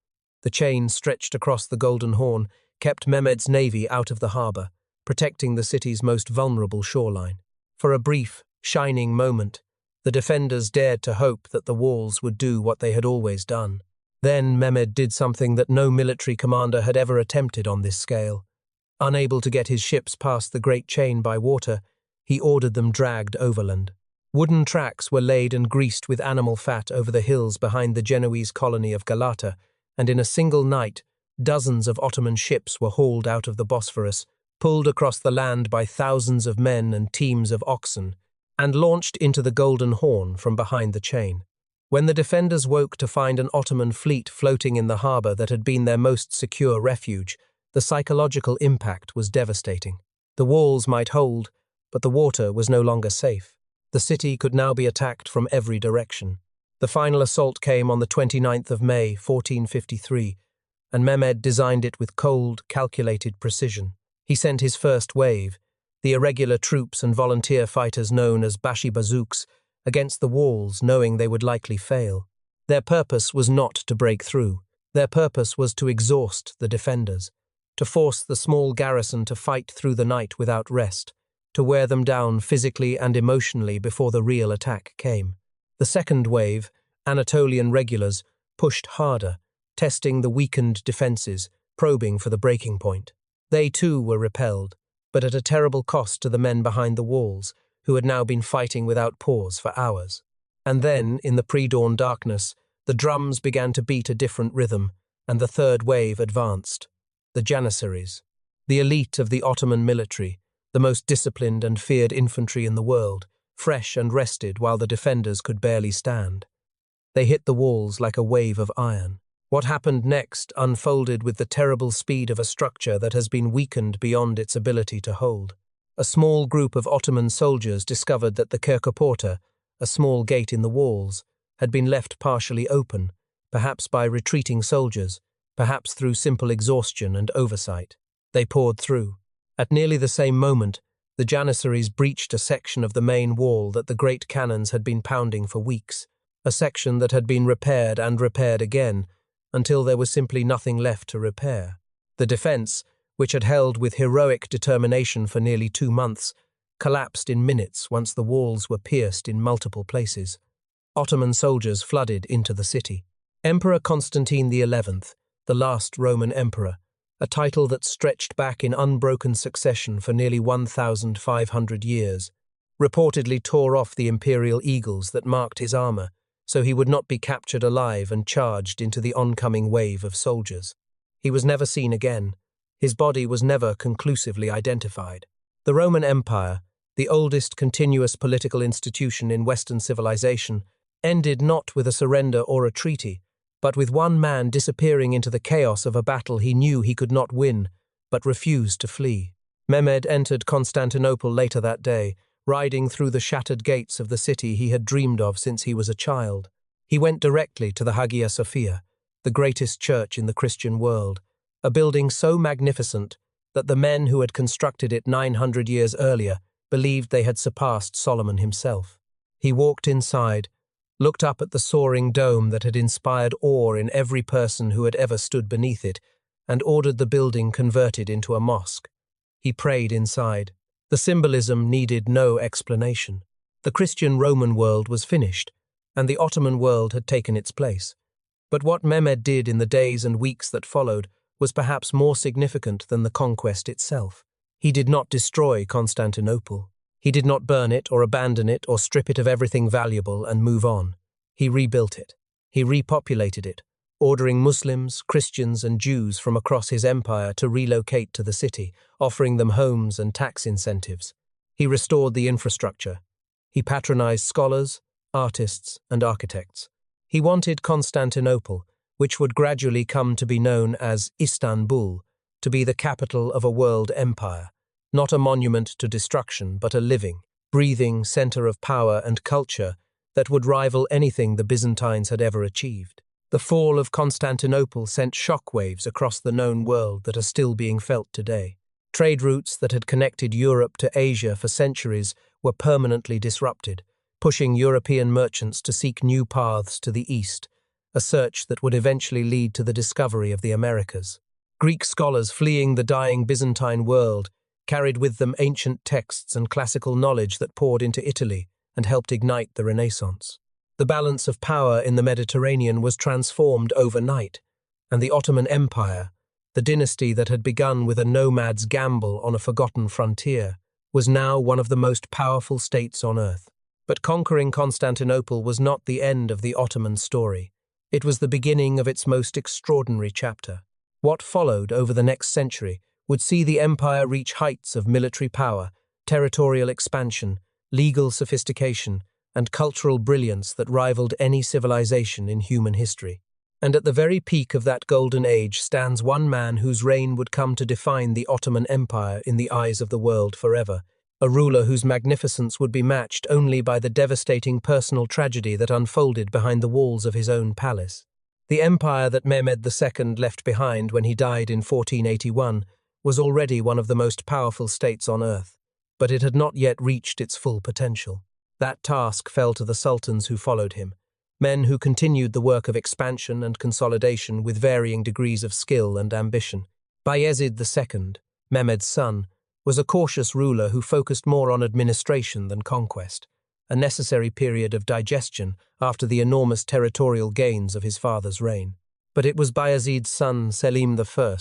The chain stretched across the Golden Horn kept Mehmed's navy out of the harbour, protecting the city's most vulnerable shoreline. For a brief, shining moment, the defenders dared to hope that the walls would do what they had always done. Then Mehmed did something that no military commander had ever attempted on this scale. Unable to get his ships past the great chain by water, he ordered them dragged overland. Wooden tracks were laid and greased with animal fat over the hills behind the Genoese colony of Galata, and in a single night, dozens of Ottoman ships were hauled out of the Bosphorus, pulled across the land by thousands of men and teams of oxen, and launched into the Golden Horn from behind the chain. When the defenders woke to find an Ottoman fleet floating in the harbour that had been their most secure refuge, the psychological impact was devastating. The walls might hold, but the water was no longer safe. The city could now be attacked from every direction. The final assault came on the 29th of May, 1453, and Mehmed designed it with cold, calculated precision. He sent his first wave, the irregular troops and volunteer fighters known as Bashi Bazouks, against the walls, knowing they would likely fail. Their purpose was not to break through. Their purpose was to exhaust the defenders, to force the small garrison to fight through the night without rest, to wear them down physically and emotionally before the real attack came. The second wave, Anatolian regulars, pushed harder, testing the weakened defences, probing for the breaking point. They too were repelled, but at a terrible cost to the men behind the walls, who had now been fighting without pause for hours. And then, in the pre-dawn darkness, the drums began to beat a different rhythm, and the third wave advanced. The Janissaries, the elite of the Ottoman military, the most disciplined and feared infantry in the world, fresh and rested while the defenders could barely stand. They hit the walls like a wave of iron. What happened next unfolded with the terrible speed of a structure that has been weakened beyond its ability to hold. A small group of Ottoman soldiers discovered that the Kerkoporta, a small gate in the walls, had been left partially open, perhaps by retreating soldiers, perhaps through simple exhaustion and oversight. They poured through. At nearly the same moment, the Janissaries breached a section of the main wall that the great cannons had been pounding for weeks, a section that had been repaired and repaired again, until there was simply nothing left to repair. The defence, which had held with heroic determination for nearly 2 months, collapsed in minutes once the walls were pierced in multiple places. Ottoman soldiers flooded into the city. Emperor Constantine XI, the last Roman emperor, a title that stretched back in unbroken succession for nearly 1,500 years, reportedly tore off the imperial eagles that marked his armour, so he would not be captured alive and charged into the oncoming wave of soldiers. He was never seen again. His body was never conclusively identified. The Roman Empire, the oldest continuous political institution in Western civilization, ended not with a surrender or a treaty, but with one man disappearing into the chaos of a battle he knew he could not win, but refused to flee. Mehmed entered Constantinople later that day, riding through the shattered gates of the city he had dreamed of since he was a child. He went directly to the Hagia Sophia, the greatest church in the Christian world, a building so magnificent that the men who had constructed it 900 years earlier believed they had surpassed Solomon himself. He walked inside, looked up at the soaring dome that had inspired awe in every person who had ever stood beneath it, and ordered the building converted into a mosque. He prayed inside. The symbolism needed no explanation. The Christian Roman world was finished, and the Ottoman world had taken its place. But what Mehmed did in the days and weeks that followed was perhaps more significant than the conquest itself. He did not destroy Constantinople. He did not burn it or abandon it or strip it of everything valuable and move on. He rebuilt it. He repopulated it, ordering Muslims, Christians, and Jews from across his empire to relocate to the city, offering them homes and tax incentives. He restored the infrastructure. He patronized scholars, artists, and architects. He wanted Constantinople, which would gradually come to be known as Istanbul, to be the capital of a world empire, not a monument to destruction, but a living, breathing center of power and culture that would rival anything the Byzantines had ever achieved. The fall of Constantinople sent shockwaves across the known world that are still being felt today. Trade routes that had connected Europe to Asia for centuries were permanently disrupted, pushing European merchants to seek new paths to the east, a search that would eventually lead to the discovery of the Americas. Greek scholars fleeing the dying Byzantine world carried with them ancient texts and classical knowledge that poured into Italy and helped ignite the Renaissance. The balance of power in the Mediterranean was transformed overnight, and the Ottoman Empire, the dynasty that had begun with a nomad's gamble on a forgotten frontier, was now one of the most powerful states on earth. But conquering Constantinople was not the end of the Ottoman story. It was the beginning of its most extraordinary chapter. What followed over the next century would see the empire reach heights of military power, territorial expansion, legal sophistication, and cultural brilliance that rivaled any civilization in human history. And at the very peak of that golden age stands one man whose reign would come to define the Ottoman Empire in the eyes of the world forever, a ruler whose magnificence would be matched only by the devastating personal tragedy that unfolded behind the walls of his own palace. The empire that Mehmed II left behind when he died in 1481 was already one of the most powerful states on earth, but it had not yet reached its full potential. That task fell to the sultans who followed him, men who continued the work of expansion and consolidation with varying degrees of skill and ambition. Bayezid II, Mehmed's son, was a cautious ruler who focused more on administration than conquest, a necessary period of digestion after the enormous territorial gains of his father's reign. But it was Bayezid's son, Selim I,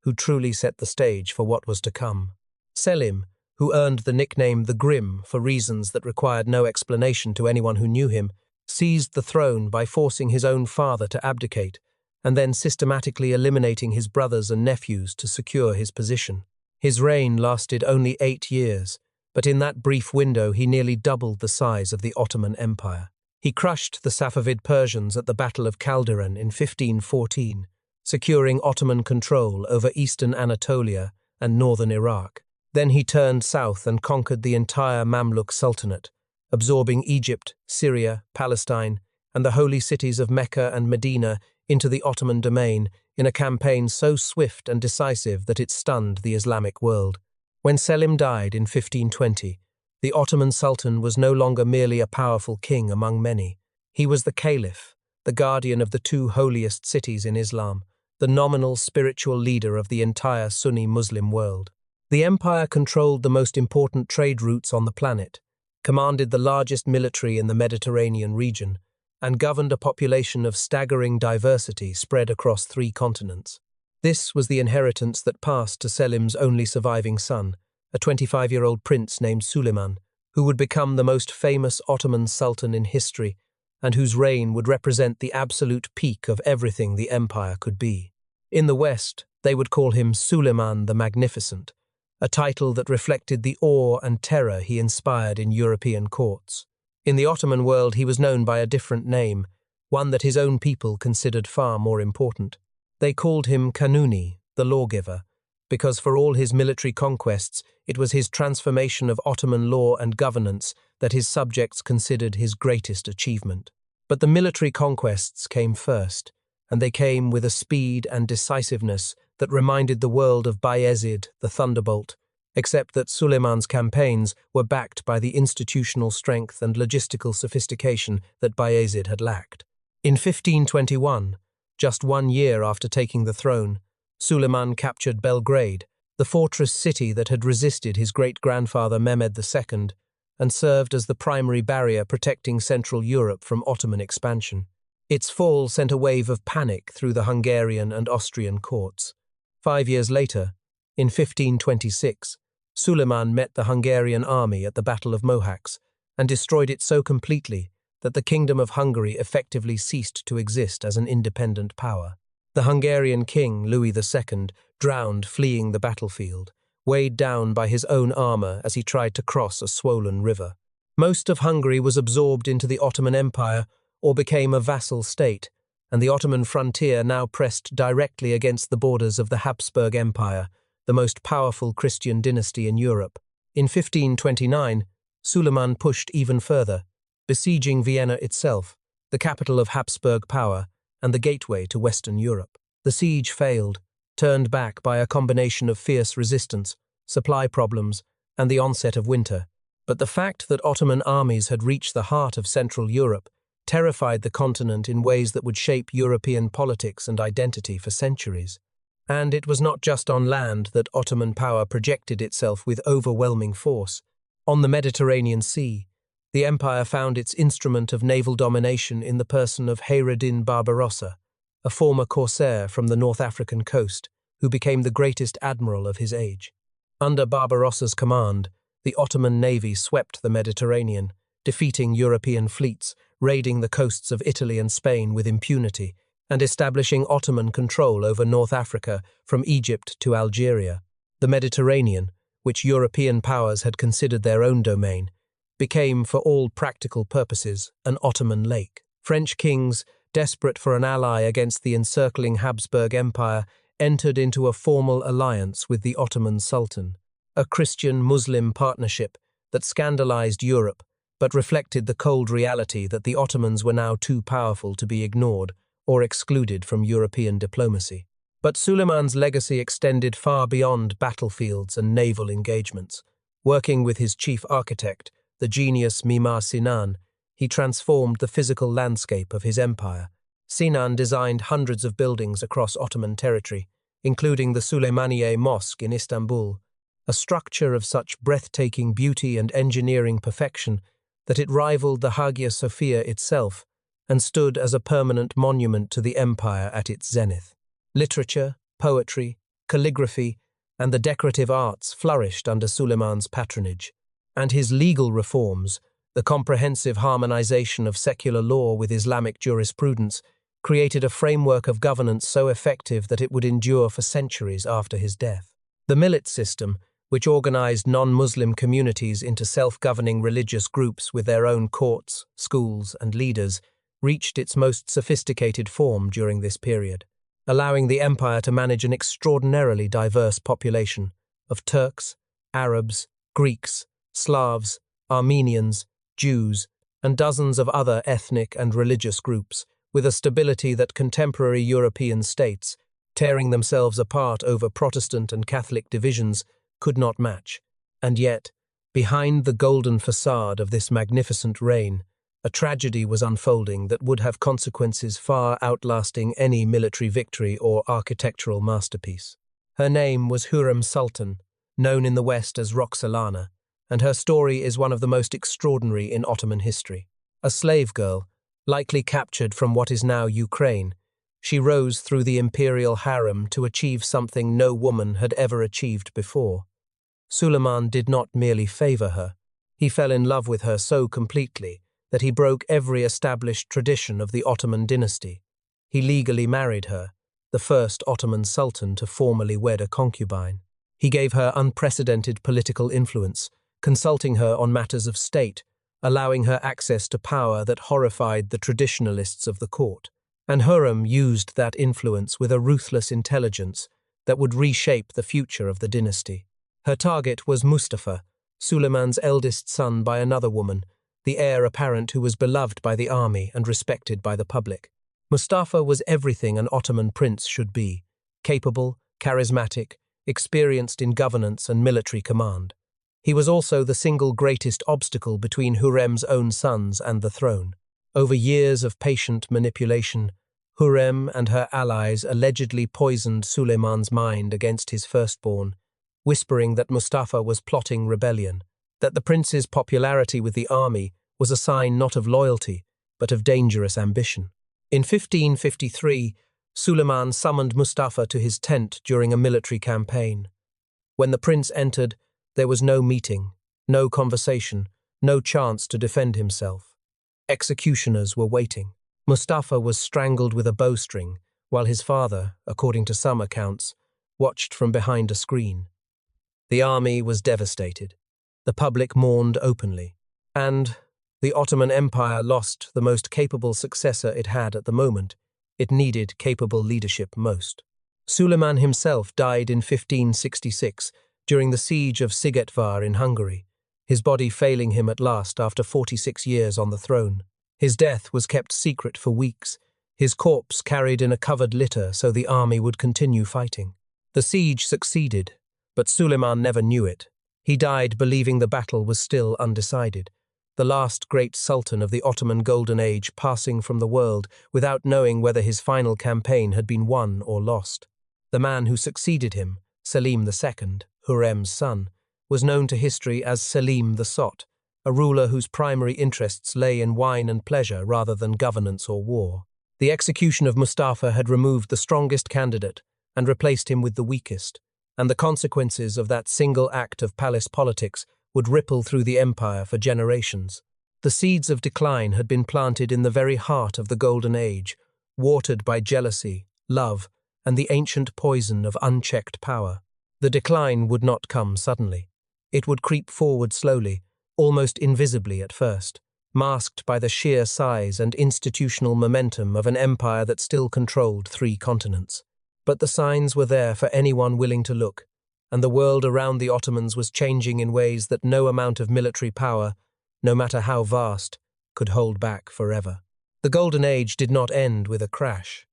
who truly set the stage for what was to come. Selim, who earned the nickname the Grim for reasons that required no explanation to anyone who knew him, seized the throne by forcing his own father to abdicate, and then systematically eliminating his brothers and nephews to secure his position. His reign lasted only 8 years, but in that brief window he nearly doubled the size of the Ottoman Empire. He crushed the Safavid Persians at the Battle of Calderon in 1514, securing Ottoman control over eastern Anatolia and northern Iraq. Then he turned south and conquered the entire Mamluk Sultanate, absorbing Egypt, Syria, Palestine, and the holy cities of Mecca and Medina into the Ottoman domain in a campaign so swift and decisive that it stunned the Islamic world. When Selim died in 1520, the Ottoman Sultan was no longer merely a powerful king among many. He was the caliph, the guardian of the 2 holiest cities in Islam, the nominal spiritual leader of the entire Sunni Muslim world. The empire controlled the most important trade routes on the planet, commanded the largest military in the Mediterranean region, and governed a population of staggering diversity spread across 3 continents. This was the inheritance that passed to Selim's only surviving son, a 25-year-old prince named Suleiman, who would become the most famous Ottoman sultan in history and whose reign would represent the absolute peak of everything the empire could be. In the West, they would call him Suleiman the Magnificent, a title that reflected the awe and terror he inspired in European courts. In the Ottoman world, he was known by a different name, one that his own people considered far more important. They called him Kanuni, the lawgiver, because for all his military conquests, it was his transformation of Ottoman law and governance that his subjects considered his greatest achievement. But the military conquests came first, and they came with a speed and decisiveness that reminded the world of Bayezid, the Thunderbolt, except that Suleiman's campaigns were backed by the institutional strength and logistical sophistication that Bayezid had lacked. In 1521, just 1 year after taking the throne, Suleiman captured Belgrade, the fortress city that had resisted his great-grandfather Mehmed II and served as the primary barrier protecting Central Europe from Ottoman expansion. Its fall sent a wave of panic through the Hungarian and Austrian courts. 5 years later, in 1526, Suleiman met the Hungarian army at the Battle of Mohacs and destroyed it so completely that the Kingdom of Hungary effectively ceased to exist as an independent power. The Hungarian king, Louis II, drowned fleeing the battlefield, weighed down by his own armor as he tried to cross a swollen river. Most of Hungary was absorbed into the Ottoman Empire or became a vassal state, and the Ottoman frontier now pressed directly against the borders of the Habsburg Empire, the most powerful Christian dynasty in Europe. In 1529, Suleiman pushed even further, besieging Vienna itself, the capital of Habsburg power and the gateway to Western Europe. The siege failed, turned back by a combination of fierce resistance, supply problems, and the onset of winter. But the fact that Ottoman armies had reached the heart of Central Europe terrified the continent in ways that would shape European politics and identity for centuries. And it was not just on land that Ottoman power projected itself with overwhelming force. On the Mediterranean Sea, the empire found its instrument of naval domination in the person of Hayreddin Barbarossa, a former corsair from the North African coast, who became the greatest admiral of his age. Under Barbarossa's command, the Ottoman navy swept the Mediterranean, defeating European fleets, raiding the coasts of Italy and Spain with impunity, and establishing Ottoman control over North Africa from Egypt to Algeria. The Mediterranean, which European powers had considered their own domain, became, for all practical purposes, an Ottoman lake. French kings, desperate for an ally against the encircling Habsburg Empire, entered into a formal alliance with the Ottoman Sultan, a Christian-Muslim partnership that scandalized Europe but reflected the cold reality that the Ottomans were now too powerful to be ignored or excluded from European diplomacy. But Suleiman's legacy extended far beyond battlefields and naval engagements. Working with his chief architect, the genius Mimar Sinan, he transformed the physical landscape of his empire. Sinan designed hundreds of buildings across Ottoman territory, including the Süleymaniye Mosque in Istanbul, a structure of such breathtaking beauty and engineering perfection that it rivaled the Hagia Sophia itself and stood as a permanent monument to the empire at its zenith. Literature, poetry, calligraphy, and the decorative arts flourished under Suleiman's patronage, and his legal reforms, the comprehensive harmonization of secular law with Islamic jurisprudence, created a framework of governance so effective that it would endure for centuries after his death. The millet system, which organized non-Muslim communities into self-governing religious groups with their own courts, schools, and leaders, reached its most sophisticated form during this period, allowing the empire to manage an extraordinarily diverse population of Turks, Arabs, Greeks, Slavs, Armenians, Jews, and dozens of other ethnic and religious groups, with a stability that contemporary European states, tearing themselves apart over Protestant and Catholic divisions, could not match. And yet, behind the golden facade of this magnificent reign, a tragedy was unfolding that would have consequences far outlasting any military victory or architectural masterpiece. Her name was Hürrem Sultan, known in the West as Roxolana, and her story is one of the most extraordinary in Ottoman history. A slave girl, likely captured from what is now Ukraine, she rose through the imperial harem to achieve something no woman had ever achieved before. Suleiman did not merely favor her, he fell in love with her so completely that he broke every established tradition of the Ottoman dynasty. He legally married her, the first Ottoman sultan to formally wed a concubine. He gave her unprecedented political influence, consulting her on matters of state, allowing her access to power that horrified the traditionalists of the court. And Hürrem used that influence with a ruthless intelligence that would reshape the future of the dynasty. Her target was Mustafa, Suleiman's eldest son by another woman, the heir apparent who was beloved by the army and respected by the public. Mustafa was everything an Ottoman prince should be: capable, charismatic, experienced in governance and military command. He was also the single greatest obstacle between Hurrem's own sons and the throne. Over years of patient manipulation, Hurrem and her allies allegedly poisoned Suleiman's mind against his firstborn, whispering that Mustafa was plotting rebellion, that the prince's popularity with the army was a sign not of loyalty, but of dangerous ambition. In 1553, Suleiman summoned Mustafa to his tent during a military campaign. When the prince entered, there was no meeting, no conversation, no chance to defend himself. Executioners were waiting. Mustafa was strangled with a bowstring, while his father, according to some accounts, watched from behind a screen. The army was devastated. The public mourned openly. And the Ottoman Empire lost the most capable successor it had at the moment. It needed capable leadership most. Suleiman himself died in 1566 during the siege of Szigetvar in Hungary, his body failing him at last after 46 years on the throne. His death was kept secret for weeks, his corpse carried in a covered litter so the army would continue fighting. The siege succeeded, but Suleiman never knew it. He died believing the battle was still undecided, the last great sultan of the Ottoman Golden Age passing from the world without knowing whether his final campaign had been won or lost. The man who succeeded him, Selim II, Hurrem's son, was known to history as Selim the Sot, a ruler whose primary interests lay in wine and pleasure rather than governance or war. The execution of Mustafa had removed the strongest candidate and replaced him with the weakest, and the consequences of that single act of palace politics would ripple through the empire for generations. The seeds of decline had been planted in the very heart of the Golden Age, watered by jealousy, love, and the ancient poison of unchecked power. The decline would not come suddenly. It would creep forward slowly, almost invisibly at first, masked by the sheer size and institutional momentum of an empire that still controlled 3 continents. But the signs were there for anyone willing to look, and the world around the Ottomans was changing in ways that no amount of military power, no matter how vast, could hold back forever. The Golden Age did not end with a crash.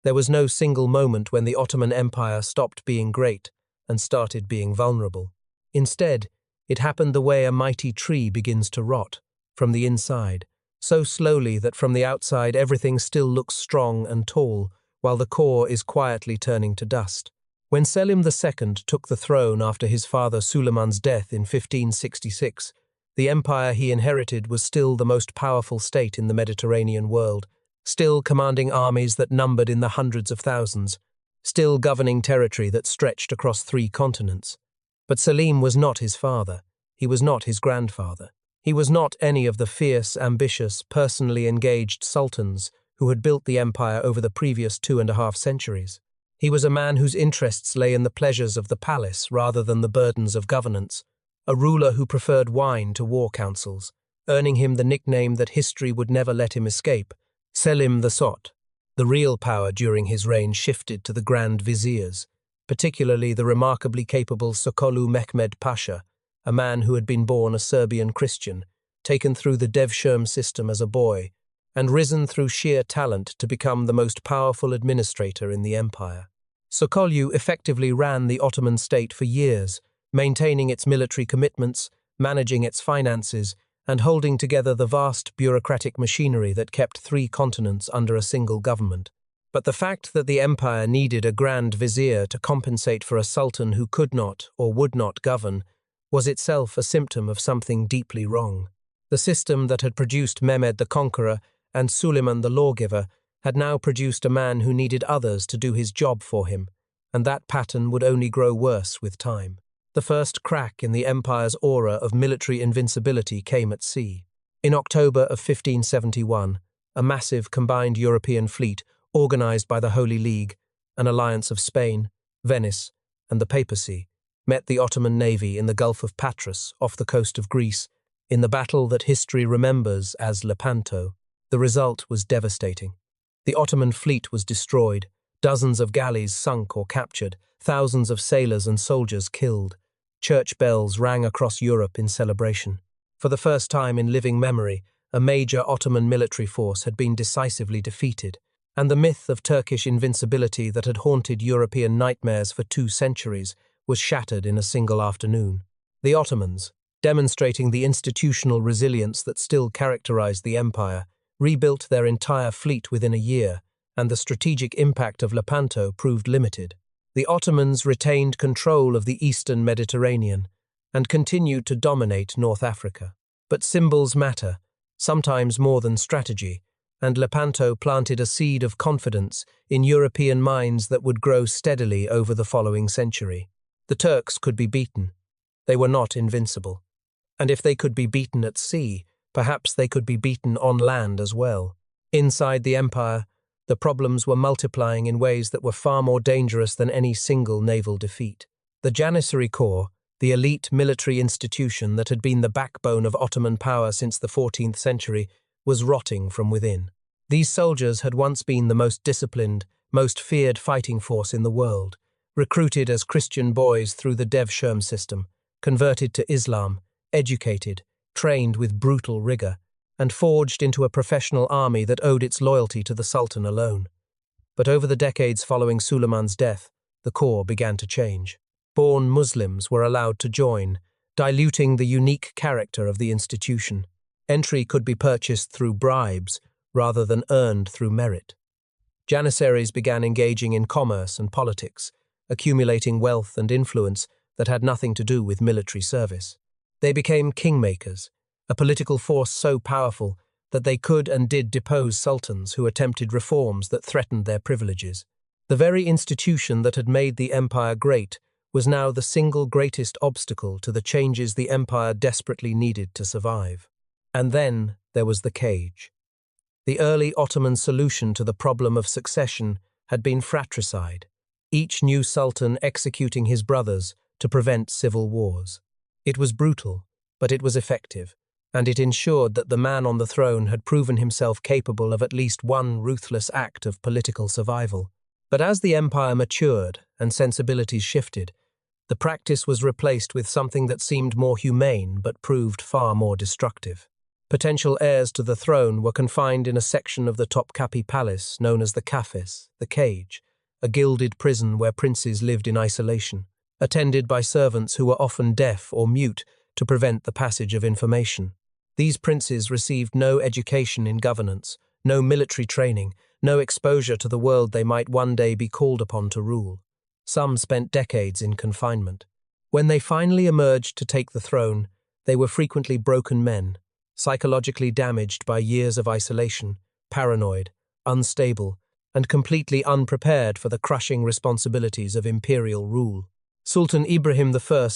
There was no single moment when the Ottoman Empire stopped being great and started being vulnerable. Instead, it happened the way a mighty tree begins to rot, from the inside, so slowly that from the outside everything still looks strong and tall, while the core is quietly turning to dust. When Selim II took the throne after his father Suleiman's death in 1566, the empire he inherited was still the most powerful state in the Mediterranean world, still commanding armies that numbered in the hundreds of thousands, still governing territory that stretched across 3 continents. But Selim was not his father. He was not his grandfather. He was not any of the fierce, ambitious, personally engaged sultans who had built the empire over the previous 2.5 centuries. He was a man whose interests lay in the pleasures of the palace rather than the burdens of governance, a ruler who preferred wine to war councils, earning him the nickname that history would never let him escape, Selim the Sot. The real power during his reign shifted to the Grand Viziers, particularly the remarkably capable Sokolu Mehmed Pasha, a man who had been born a Serbian Christian, taken through the Devshirme system as a boy, and risen through sheer talent to become the most powerful administrator in the empire. Sokolu effectively ran the Ottoman state for years, maintaining its military commitments, managing its finances, and holding together the vast bureaucratic machinery that kept 3 continents under a single government. But the fact that the empire needed a grand vizier to compensate for a sultan who could not or would not govern was itself a symptom of something deeply wrong. The system that had produced Mehmed the Conqueror and Suleiman the Lawgiver had now produced a man who needed others to do his job for him, and that pattern would only grow worse with time. The first crack in the empire's aura of military invincibility came at sea. In October of 1571, a massive combined European fleet, organized by the Holy League, an alliance of Spain, Venice, and the Papacy, met the Ottoman navy in the Gulf of Patras off the coast of Greece in the battle that history remembers as Lepanto. The result was devastating. The Ottoman fleet was destroyed, dozens of galleys sunk or captured, thousands of sailors and soldiers killed. Church bells rang across Europe in celebration. For the first time in living memory, a major Ottoman military force had been decisively defeated, and the myth of Turkish invincibility that had haunted European nightmares for 2 centuries was shattered in a single afternoon. The Ottomans, demonstrating the institutional resilience that still characterized the empire, rebuilt their entire fleet within a year, and the strategic impact of Lepanto proved limited. The Ottomans retained control of the eastern Mediterranean and continued to dominate North Africa. But symbols matter, sometimes more than strategy, and Lepanto planted a seed of confidence in European minds that would grow steadily over the following century. The Turks could be beaten. They were not invincible. And if they could be beaten at sea, perhaps they could be beaten on land as well. Inside the empire, the problems were multiplying in ways that were far more dangerous than any single naval defeat. The Janissary Corps, the elite military institution that had been the backbone of Ottoman power since the 14th century, was rotting from within. These soldiers had once been the most disciplined, most feared fighting force in the world, recruited as Christian boys through the Devshirme system, converted to Islam, educated, trained with brutal rigor, and forged into a professional army that owed its loyalty to the Sultan alone. But over the decades following Suleiman's death, the corps began to change. Born Muslims were allowed to join, diluting the unique character of the institution. Entry could be purchased through bribes rather than earned through merit. Janissaries began engaging in commerce and politics, accumulating wealth and influence that had nothing to do with military service. They became kingmakers, a political force so powerful that they could and did depose sultans who attempted reforms that threatened their privileges. The very institution that had made the empire great was now the single greatest obstacle to the changes the empire desperately needed to survive. And then there was the cage. The early Ottoman solution to the problem of succession had been fratricide, each new sultan executing his brothers to prevent civil wars. It was brutal, but it was effective, and it ensured that the man on the throne had proven himself capable of at least one ruthless act of political survival. But as the empire matured and sensibilities shifted, the practice was replaced with something that seemed more humane but proved far more destructive. Potential heirs to the throne were confined in a section of the Topkapi Palace known as the Kafes, the cage, a gilded prison where princes lived in isolation, attended by servants who were often deaf or mute to prevent the passage of information. These princes received no education in governance, no military training, no exposure to the world they might one day be called upon to rule. Some spent decades in confinement. When they finally emerged to take the throne, they were frequently broken men, psychologically damaged by years of isolation, paranoid, unstable, and completely unprepared for the crushing responsibilities of imperial rule. Sultan Ibrahim I,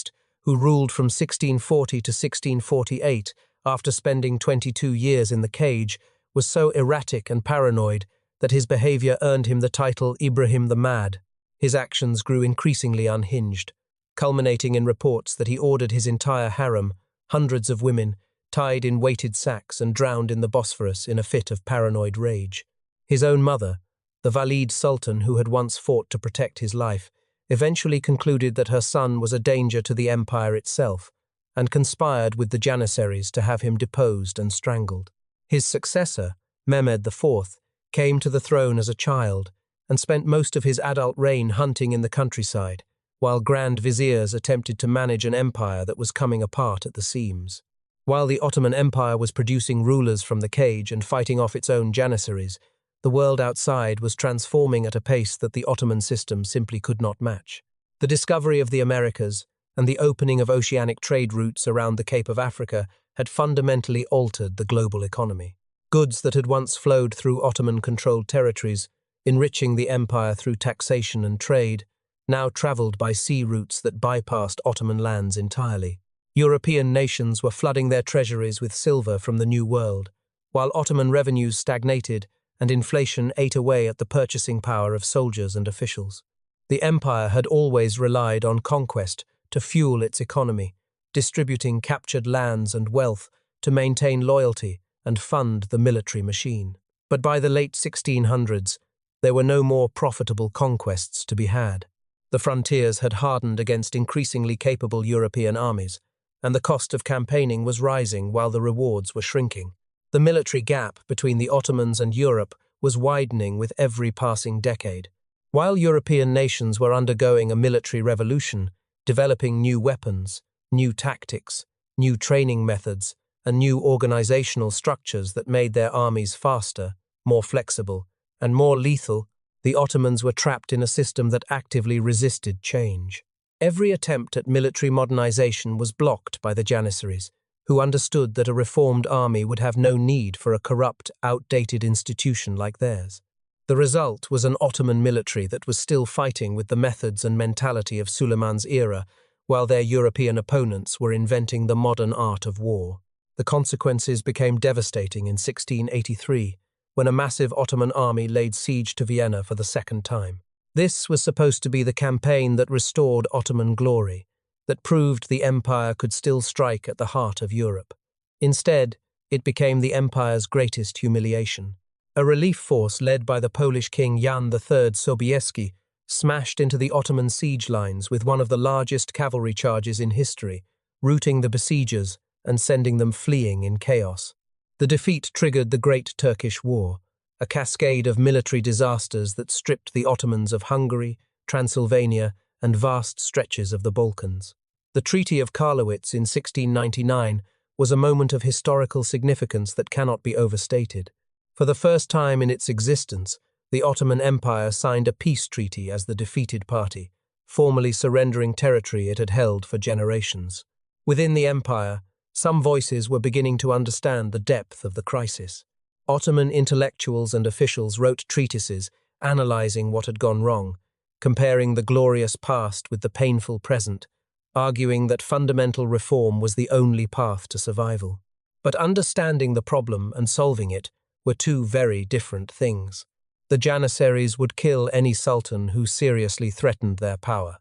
who ruled from 1640 to 1648 after spending 22 years in the cage, was so erratic and paranoid that his behavior earned him the title Ibrahim the Mad. His actions grew increasingly unhinged, culminating in reports that he ordered his entire harem, hundreds of women, tied in weighted sacks and drowned in the Bosphorus in a fit of paranoid rage. His own mother, the Valid Sultan who had once fought to protect his life, eventually concluded that her son was a danger to the empire itself, and conspired with the Janissaries to have him deposed and strangled. His successor, Mehmed IV, came to the throne as a child and spent most of his adult reign hunting in the countryside, while grand viziers attempted to manage an empire that was coming apart at the seams. While the Ottoman Empire was producing rulers from the cage and fighting off its own Janissaries, the world outside was transforming at a pace that the Ottoman system simply could not match. The discovery of the Americas and the opening of oceanic trade routes around the Cape of Africa had fundamentally altered the global economy. Goods that had once flowed through Ottoman-controlled territories, enriching the empire through taxation and trade, now traveled by sea routes that bypassed Ottoman lands entirely. European nations were flooding their treasuries with silver from the New World, while Ottoman revenues stagnated and inflation ate away at the purchasing power of soldiers and officials. The empire had always relied on conquest to fuel its economy, distributing captured lands and wealth to maintain loyalty and fund the military machine. But by the late 1600s, there were no more profitable conquests to be had. The frontiers had hardened against increasingly capable European armies, and the cost of campaigning was rising while the rewards were shrinking. The military gap between the Ottomans and Europe was widening with every passing decade. While European nations were undergoing a military revolution, developing new weapons, new tactics, new training methods, and new organizational structures that made their armies faster, more flexible, and more lethal. The Ottomans were trapped in a system that actively resisted change. Every attempt at military modernization was blocked by the Janissaries, who understood that a reformed army would have no need for a corrupt, outdated institution like theirs. The result was an Ottoman military that was still fighting with the methods and mentality of Suleiman's era, while their European opponents were inventing the modern art of war. The consequences became devastating in 1683, when a massive Ottoman army laid siege to Vienna for the second time. This was supposed to be the campaign that restored Ottoman glory, that proved the empire could still strike at the heart of Europe. Instead, it became the empire's greatest humiliation. A relief force led by the Polish king Jan III Sobieski smashed into the Ottoman siege lines with one of the largest cavalry charges in history, routing the besiegers and sending them fleeing in chaos. The defeat triggered the Great Turkish War, a cascade of military disasters that stripped the Ottomans of Hungary, Transylvania, and vast stretches of the Balkans. The Treaty of Karlowitz in 1699 was a moment of historical significance that cannot be overstated. For the first time in its existence, the Ottoman Empire signed a peace treaty as the defeated party, formally surrendering territory it had held for generations. Within the empire, some voices were beginning to understand the depth of the crisis. Ottoman intellectuals and officials wrote treatises analyzing what had gone wrong, comparing the glorious past with the painful present, arguing that fundamental reform was the only path to survival. But understanding the problem and solving it were two very different things. The Janissaries would kill any sultan who seriously threatened their power.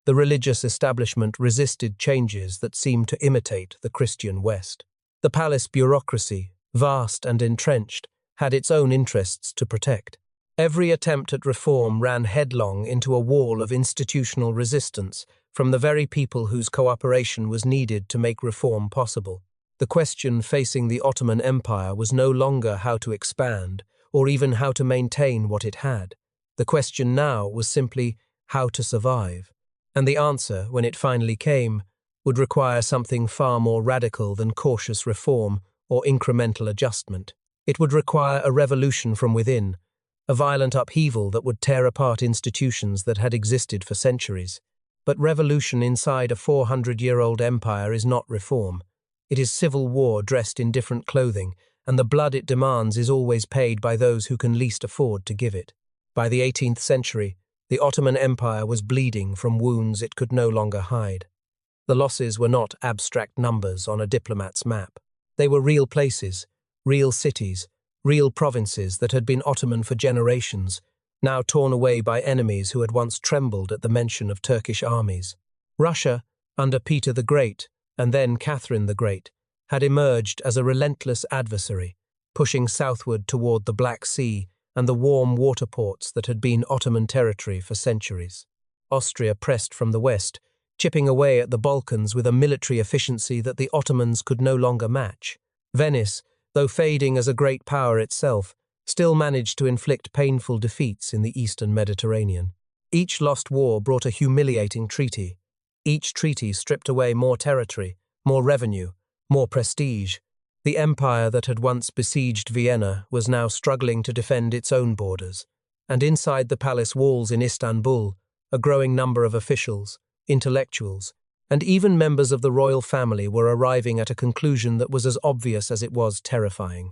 The religious establishment resisted changes that seemed to imitate the Christian West. The palace bureaucracy, vast and entrenched, had its own interests to protect. Every attempt at reform ran headlong into a wall of institutional resistance from the very people whose cooperation was needed to make reform possible. The question facing the Ottoman Empire was no longer how to expand, or even how to maintain what it had. The question now was simply how to survive. And the answer, when it finally came, would require something far more radical than cautious reform or incremental adjustment. It would require a revolution from within, a violent upheaval that would tear apart institutions that had existed for centuries. But revolution inside a 400-year-old empire is not reform. It is civil war dressed in different clothing, and the blood it demands is always paid by those who can least afford to give it. By the 18th century, the Ottoman Empire was bleeding from wounds it could no longer hide. The losses were not abstract numbers on a diplomat's map. They were real places, real cities, real provinces that had been Ottoman for generations, now torn away by enemies who had once trembled at the mention of Turkish armies. Russia, under Peter the Great, and then Catherine the Great, had emerged as a relentless adversary, pushing southward toward the Black Sea and the warm water ports that had been Ottoman territory for centuries. Austria pressed from the west, chipping away at the Balkans with a military efficiency that the Ottomans could no longer match. Venice, though fading as a great power itself, still managed to inflict painful defeats in the eastern Mediterranean. Each lost war brought a humiliating treaty. Each treaty stripped away more territory, more revenue, more prestige. The empire that had once besieged Vienna was now struggling to defend its own borders, and inside the palace walls in Istanbul, a growing number of officials, intellectuals, and even members of the royal family were arriving at a conclusion that was as obvious as it was terrifying.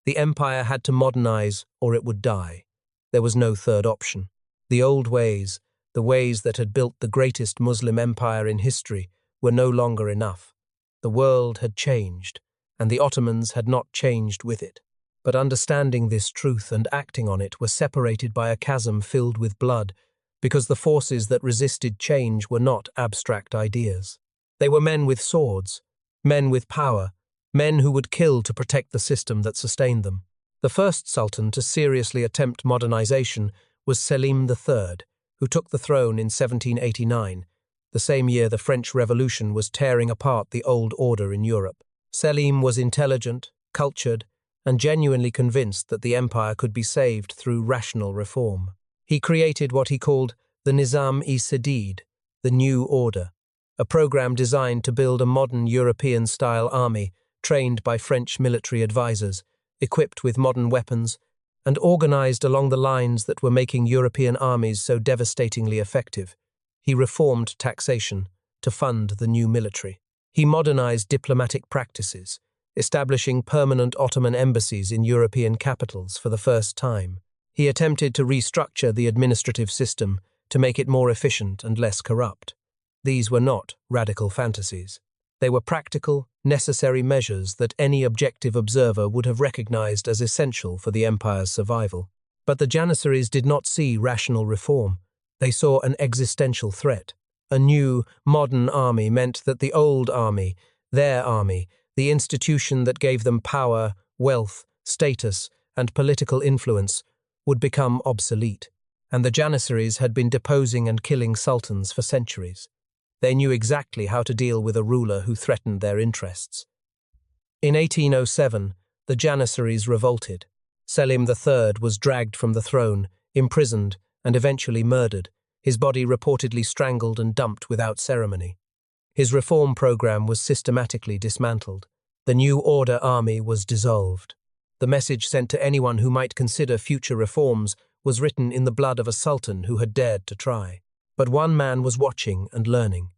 The empire had to modernize or it would die. There was no third option. The old ways, the ways that had built the greatest Muslim empire in history, were no longer enough. The world had changed, and the Ottomans had not changed with it. But understanding this truth and acting on it were separated by a chasm filled with blood, because the forces that resisted change were not abstract ideas. They were men with swords, men with power, men who would kill to protect the system that sustained them. The first sultan to seriously attempt modernization was Selim III, who took the throne in 1789, the same year the French Revolution was tearing apart the old order in Europe. Selim was intelligent, cultured, and genuinely convinced that the empire could be saved through rational reform. He created what he called the Nizam-i-Sadid, the New Order, a program designed to build a modern European-style army trained by French military advisors, equipped with modern weapons, and organized along the lines that were making European armies so devastatingly effective. He reformed taxation to fund the new military. He modernized diplomatic practices, establishing permanent Ottoman embassies in European capitals for the first time. He attempted to restructure the administrative system to make it more efficient and less corrupt. These were not radical fantasies. They were practical, necessary measures that any objective observer would have recognized as essential for the empire's survival. But the Janissaries did not see rational reform. They saw an existential threat. A new, modern army meant that the old army, their army, the institution that gave them power, wealth, status, and political influence, would become obsolete. And the Janissaries had been deposing and killing sultans for centuries. They knew exactly how to deal with a ruler who threatened their interests. In 1807, the Janissaries revolted. Selim III was dragged from the throne, imprisoned, and eventually murdered, his body reportedly strangled and dumped without ceremony. His reform program was systematically dismantled. The New Order army was dissolved. The message sent to anyone who might consider future reforms was written in the blood of a sultan who had dared to try. But one man was watching and learning.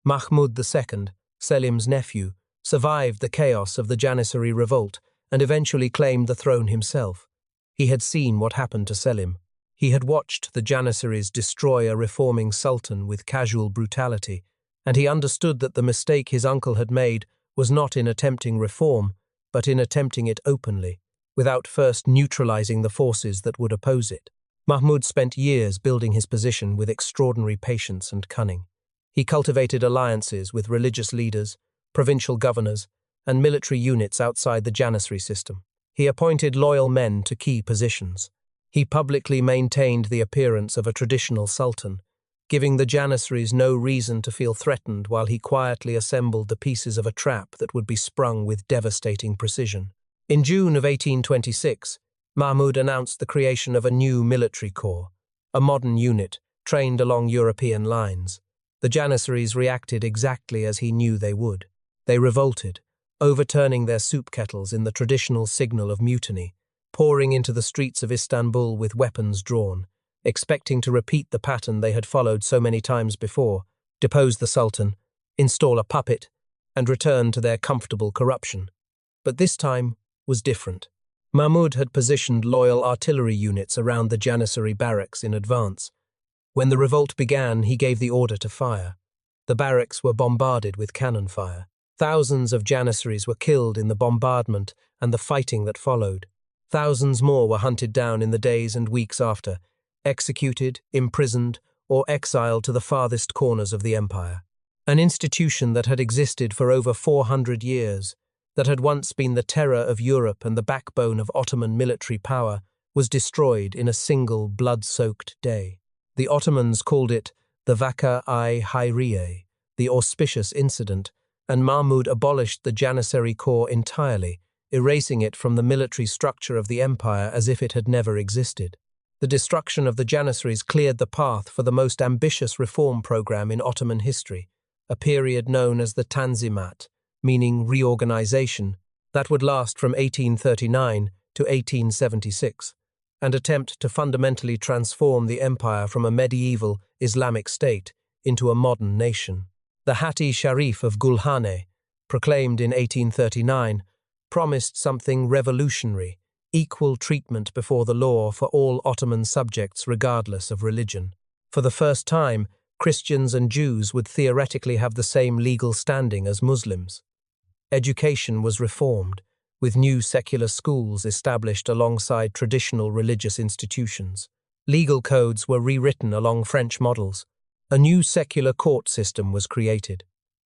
Mahmud II, Selim's nephew, survived the chaos of the Janissary revolt and eventually claimed the throne himself. He had seen what happened to Selim. He had watched the Janissaries destroy a reforming sultan with casual brutality, and he understood that the mistake his uncle had made was not in attempting reform, but in attempting it openly, without first neutralizing the forces that would oppose it. Mahmud spent years building his position with extraordinary patience and cunning. He cultivated alliances with religious leaders, provincial governors, and military units outside the Janissary system. He appointed loyal men to key positions. He publicly maintained the appearance of a traditional sultan, giving the Janissaries no reason to feel threatened while he quietly assembled the pieces of a trap that would be sprung with devastating precision. In June of 1826, Mahmud announced the creation of a new military corps, a modern unit trained along European lines. The Janissaries reacted exactly as he knew they would. They revolted, overturning their soup kettles in the traditional signal of mutiny, pouring into the streets of Istanbul with weapons drawn, expecting to repeat the pattern they had followed so many times before, depose the sultan, install a puppet, and return to their comfortable corruption. But this time was different. Mahmud had positioned loyal artillery units around the Janissary barracks in advance. When the revolt began, he gave the order to fire. The barracks were bombarded with cannon fire. Thousands of Janissaries were killed in the bombardment and the fighting that followed. Thousands more were hunted down in the days and weeks after, executed, imprisoned, or exiled to the farthest corners of the empire. An institution that had existed for over 400 years, that had once been the terror of Europe and the backbone of Ottoman military power, was destroyed in a single blood-soaked day. The Ottomans called it the Vaka-i Hayriye, the auspicious incident, and Mahmud abolished the Janissary Corps entirely, erasing it from the military structure of the empire as if it had never existed. The destruction of the Janissaries cleared the path for the most ambitious reform program in Ottoman history, a period known as the Tanzimat, meaning reorganization, that would last from 1839 to 1876, and attempt to fundamentally transform the empire from a medieval Islamic state into a modern nation. The Hatti Sharif of Gulhane, proclaimed in 1839, promised something revolutionary: equal treatment before the law for all Ottoman subjects regardless of religion. For the first time, Christians and Jews would theoretically have the same legal standing as Muslims. Education was reformed, with new secular schools established alongside traditional religious institutions. Legal codes were rewritten along French models. A new secular court system was created.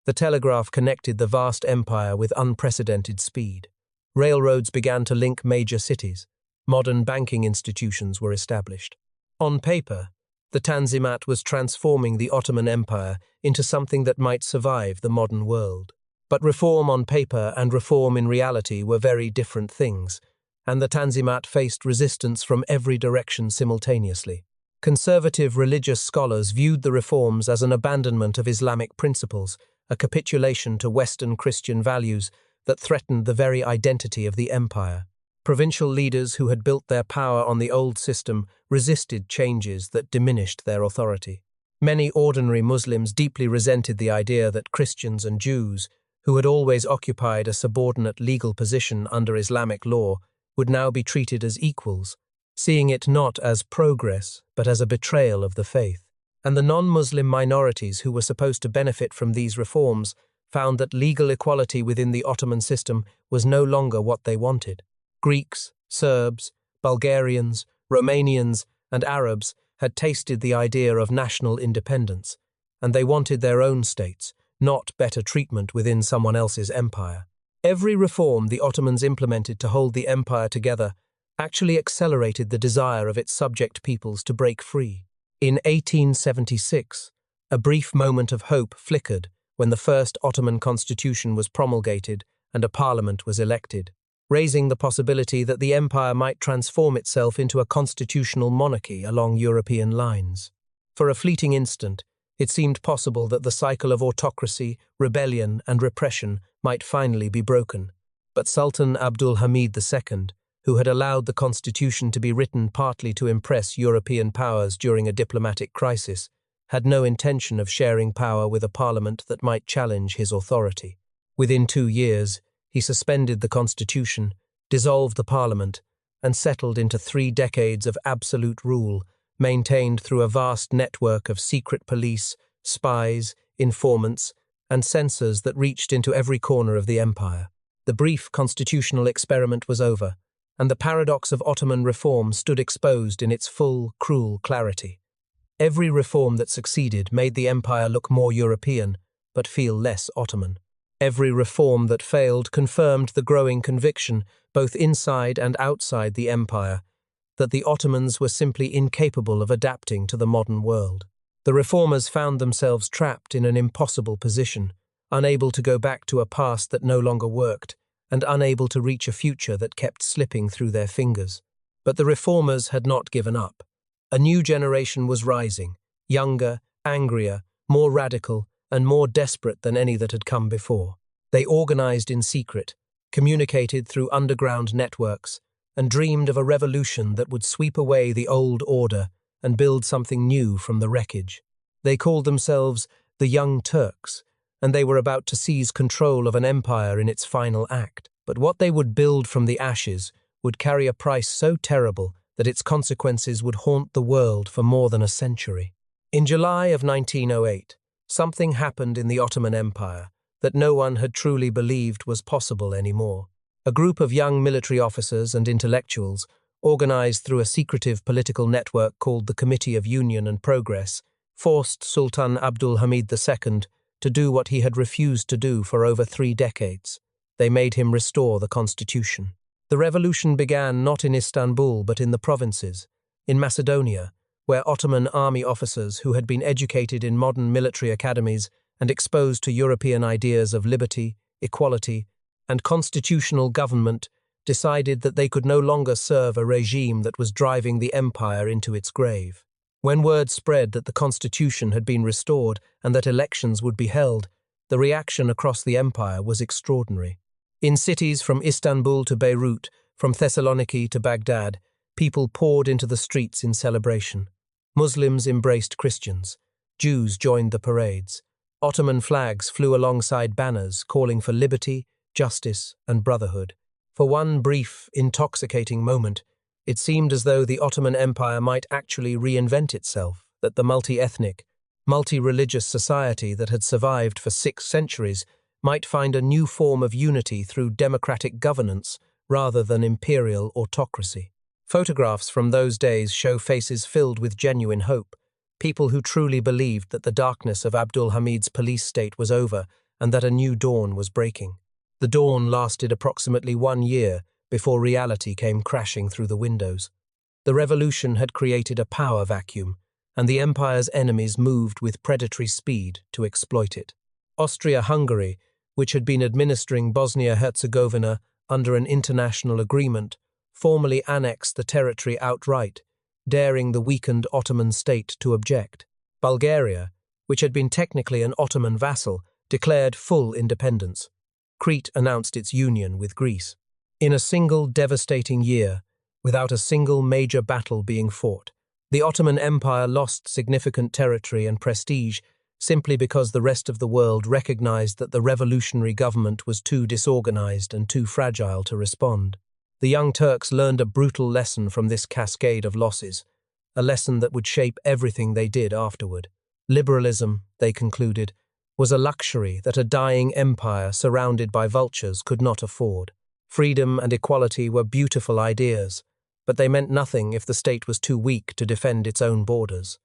The telegraph connected the vast empire with unprecedented speed. Railroads began to link major cities. Modern banking institutions were established. On paper, the Tanzimat was transforming the Ottoman Empire into something that might survive the modern world. But reform on paper and reform in reality were very different things, and the Tanzimat faced resistance from every direction simultaneously. Conservative religious scholars viewed the reforms as an abandonment of Islamic principles, a capitulation to Western Christian values that threatened the very identity of the empire. Provincial leaders who had built their power on the old system resisted changes that diminished their authority. Many ordinary Muslims deeply resented the idea that Christians and Jews, who had always occupied a subordinate legal position under Islamic law, would now be treated as equals, seeing it not as progress but as a betrayal of the faith. And the non-Muslim minorities who were supposed to benefit from these reforms found that legal equality within the Ottoman system was no longer what they wanted. Greeks, Serbs, Bulgarians, Romanians, and Arabs had tasted the idea of national independence, and they wanted their own states, not better treatment within someone else's empire. Every reform the Ottomans implemented to hold the empire together actually accelerated the desire of its subject peoples to break free. In 1876, a brief moment of hope flickered when the first Ottoman constitution was promulgated and a parliament was elected, raising the possibility that the empire might transform itself into a constitutional monarchy along European lines. For a fleeting instant, it seemed possible that the cycle of autocracy, rebellion, and repression might finally be broken. But Sultan Abdul Hamid II, who had allowed the constitution to be written partly to impress European powers during a diplomatic crisis, had no intention of sharing power with a parliament that might challenge his authority. Within 2 years, he suspended the constitution, dissolved the parliament, and settled into 3 decades of absolute rule, maintained through a vast network of secret police, spies, informants, and censors that reached into every corner of the empire. The brief constitutional experiment was over, and the paradox of Ottoman reform stood exposed in its full, cruel clarity. Every reform that succeeded made the empire look more European, but feel less Ottoman. Every reform that failed confirmed the growing conviction, both inside and outside the empire, that the Ottomans were simply incapable of adapting to the modern world. The reformers found themselves trapped in an impossible position, unable to go back to a past that no longer worked, and unable to reach a future that kept slipping through their fingers. But the reformers had not given up. A new generation was rising, younger, angrier, more radical, and more desperate than any that had come before. They organized in secret, communicated through underground networks, and dreamed of a revolution that would sweep away the old order and build something new from the wreckage. They called themselves the Young Turks, and they were about to seize control of an empire in its final act. But what they would build from the ashes would carry a price so terrible that its consequences would haunt the world for more than a century. In July of 1908, something happened in the Ottoman Empire that no one had truly believed was possible anymore. A group of young military officers and intellectuals, organized through a secretive political network called the Committee of Union and Progress, forced Sultan Abdul Hamid II to do what he had refused to do for over 3 decades. They made him restore the constitution. The revolution began not in Istanbul but in the provinces, in Macedonia, where Ottoman army officers who had been educated in modern military academies and exposed to European ideas of liberty, equality, and constitutional government decided that they could no longer serve a regime that was driving the empire into its grave. When word spread that the constitution had been restored and that elections would be held, the reaction across the empire was extraordinary. In cities from Istanbul to Beirut, from Thessaloniki to Baghdad, people poured into the streets in celebration. Muslims embraced Christians. Jews joined the parades. Ottoman flags flew alongside banners calling for liberty, justice, and brotherhood. For one brief, intoxicating moment, it seemed as though the Ottoman Empire might actually reinvent itself, that the multi-ethnic, multi-religious society that had survived for 6 centuries might find a new form of unity through democratic governance rather than imperial autocracy. Photographs from those days show faces filled with genuine hope, people who truly believed that the darkness of Abdul Hamid's police state was over and that a new dawn was breaking. The dawn lasted approximately 1 year before reality came crashing through the windows. The revolution had created a power vacuum, and the empire's enemies moved with predatory speed to exploit it. Austria-Hungary, which had been administering Bosnia-Herzegovina under an international agreement, formally annexed the territory outright, daring the weakened Ottoman state to object. Bulgaria, which had been technically an Ottoman vassal, declared full independence. Crete announced its union with Greece. In a single devastating year, without a single major battle being fought, the Ottoman Empire lost significant territory and prestige simply because the rest of the world recognized that the revolutionary government was too disorganized and too fragile to respond. The Young Turks learned a brutal lesson from this cascade of losses, a lesson that would shape everything they did afterward. Liberalism, they concluded, was a luxury that a dying empire surrounded by vultures could not afford. Freedom and equality were beautiful ideas, but they meant nothing if the state was too weak to defend its own borders.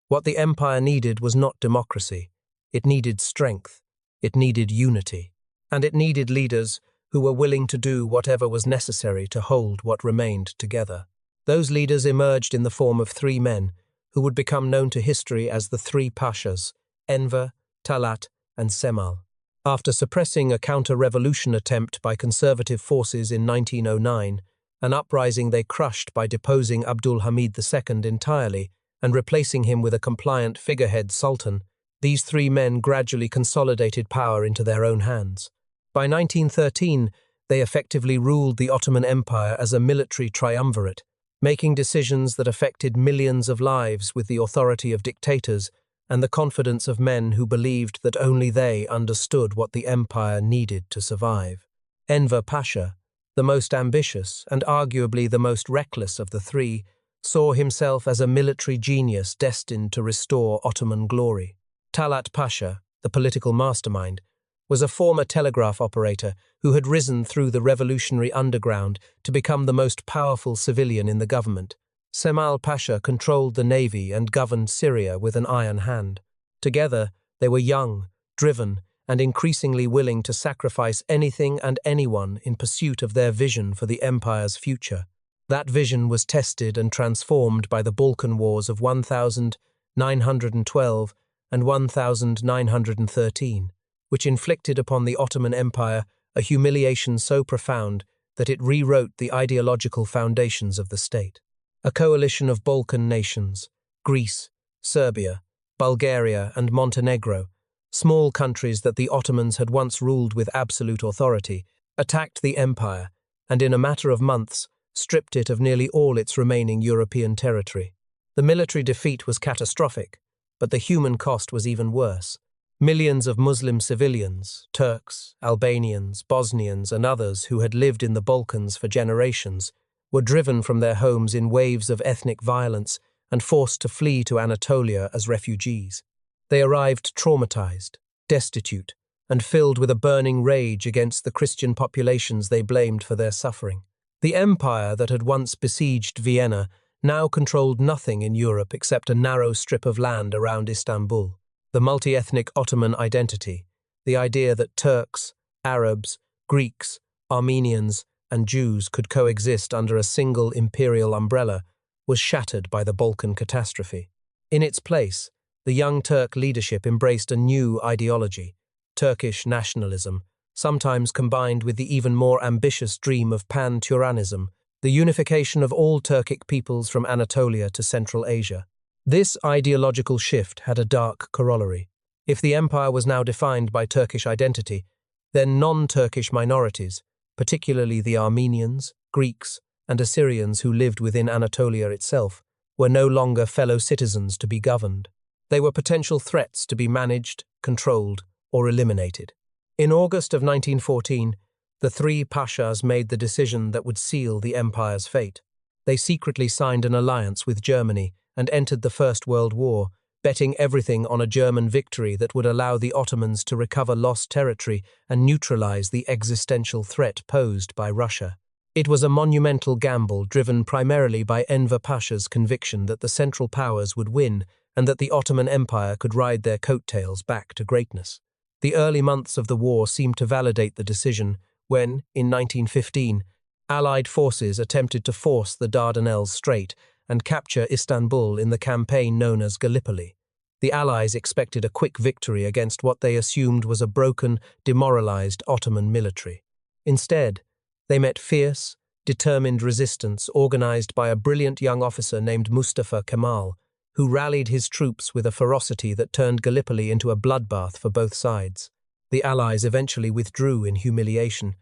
What the empire needed was not democracy. It needed strength. It needed unity. And it needed leaders who were willing to do whatever was necessary to hold what remained together. Those leaders emerged in the form of three men who would become known to history as the three Pashas, Enver, Talat, and Cemal. After suppressing a counter-revolution attempt by conservative forces in 1909, an uprising they crushed by deposing Abdul Hamid II entirely and replacing him with a compliant figurehead sultan, these three men gradually consolidated power into their own hands. By 1913, they effectively ruled the Ottoman Empire as a military triumvirate, making decisions that affected millions of lives with the authority of dictators and the confidence of men who believed that only they understood what the empire needed to survive. Enver Pasha, the most ambitious and arguably the most reckless of the three, saw himself as a military genius destined to restore Ottoman glory. Talat Pasha, the political mastermind, was a former telegraph operator who had risen through the revolutionary underground to become the most powerful civilian in the government. Cemal Pasha controlled the navy and governed Syria with an iron hand. Together, they were young, driven, and increasingly willing to sacrifice anything and anyone in pursuit of their vision for the empire's future. That vision was tested and transformed by the Balkan Wars of 1912 and 1913, which inflicted upon the Ottoman Empire a humiliation so profound that it rewrote the ideological foundations of the state. A coalition of Balkan nations, Greece, Serbia, Bulgaria, and Montenegro, small countries that the Ottomans had once ruled with absolute authority, attacked the empire and in a matter of months stripped it of nearly all its remaining European territory. The military defeat was catastrophic, but the human cost was even worse. Millions of Muslim civilians, Turks, Albanians, Bosnians, and others who had lived in the Balkans for generations were driven from their homes in waves of ethnic violence and forced to flee to Anatolia as refugees. They arrived traumatized, destitute, and filled with a burning rage against the Christian populations they blamed for their suffering. The empire that had once besieged Vienna now controlled nothing in Europe except a narrow strip of land around Istanbul. The multi-ethnic Ottoman identity, the idea that Turks, Arabs, Greeks, Armenians, and Jews could coexist under a single imperial umbrella, was shattered by the Balkan catastrophe. In its place, the Young Turk leadership embraced a new ideology, Turkish nationalism, sometimes combined with the even more ambitious dream of pan-Turanism, the unification of all Turkic peoples from Anatolia to Central Asia. This ideological shift had a dark corollary. If the empire was now defined by Turkish identity, then non-Turkish minorities, particularly the Armenians, Greeks, and Assyrians who lived within Anatolia itself, were no longer fellow citizens to be governed. They were potential threats to be managed, controlled, or eliminated. In August of 1914, the three Pashas made the decision that would seal the empire's fate. They secretly signed an alliance with Germany and entered the First World War, betting everything on a German victory that would allow the Ottomans to recover lost territory and neutralize the existential threat posed by Russia. It was a monumental gamble driven primarily by Enver Pasha's conviction that the Central Powers would win and that the Ottoman Empire could ride their coattails back to greatness. The early months of the war seemed to validate the decision when, in 1915, Allied forces attempted to force the Dardanelles Strait and capture Istanbul in the campaign known as Gallipoli. The Allies expected a quick victory against what they assumed was a broken, demoralized Ottoman military. Instead, they met fierce, determined resistance organized by a brilliant young officer named Mustafa Kemal, who rallied his troops with a ferocity that turned Gallipoli into a bloodbath for both sides. The Allies eventually withdrew in humiliation,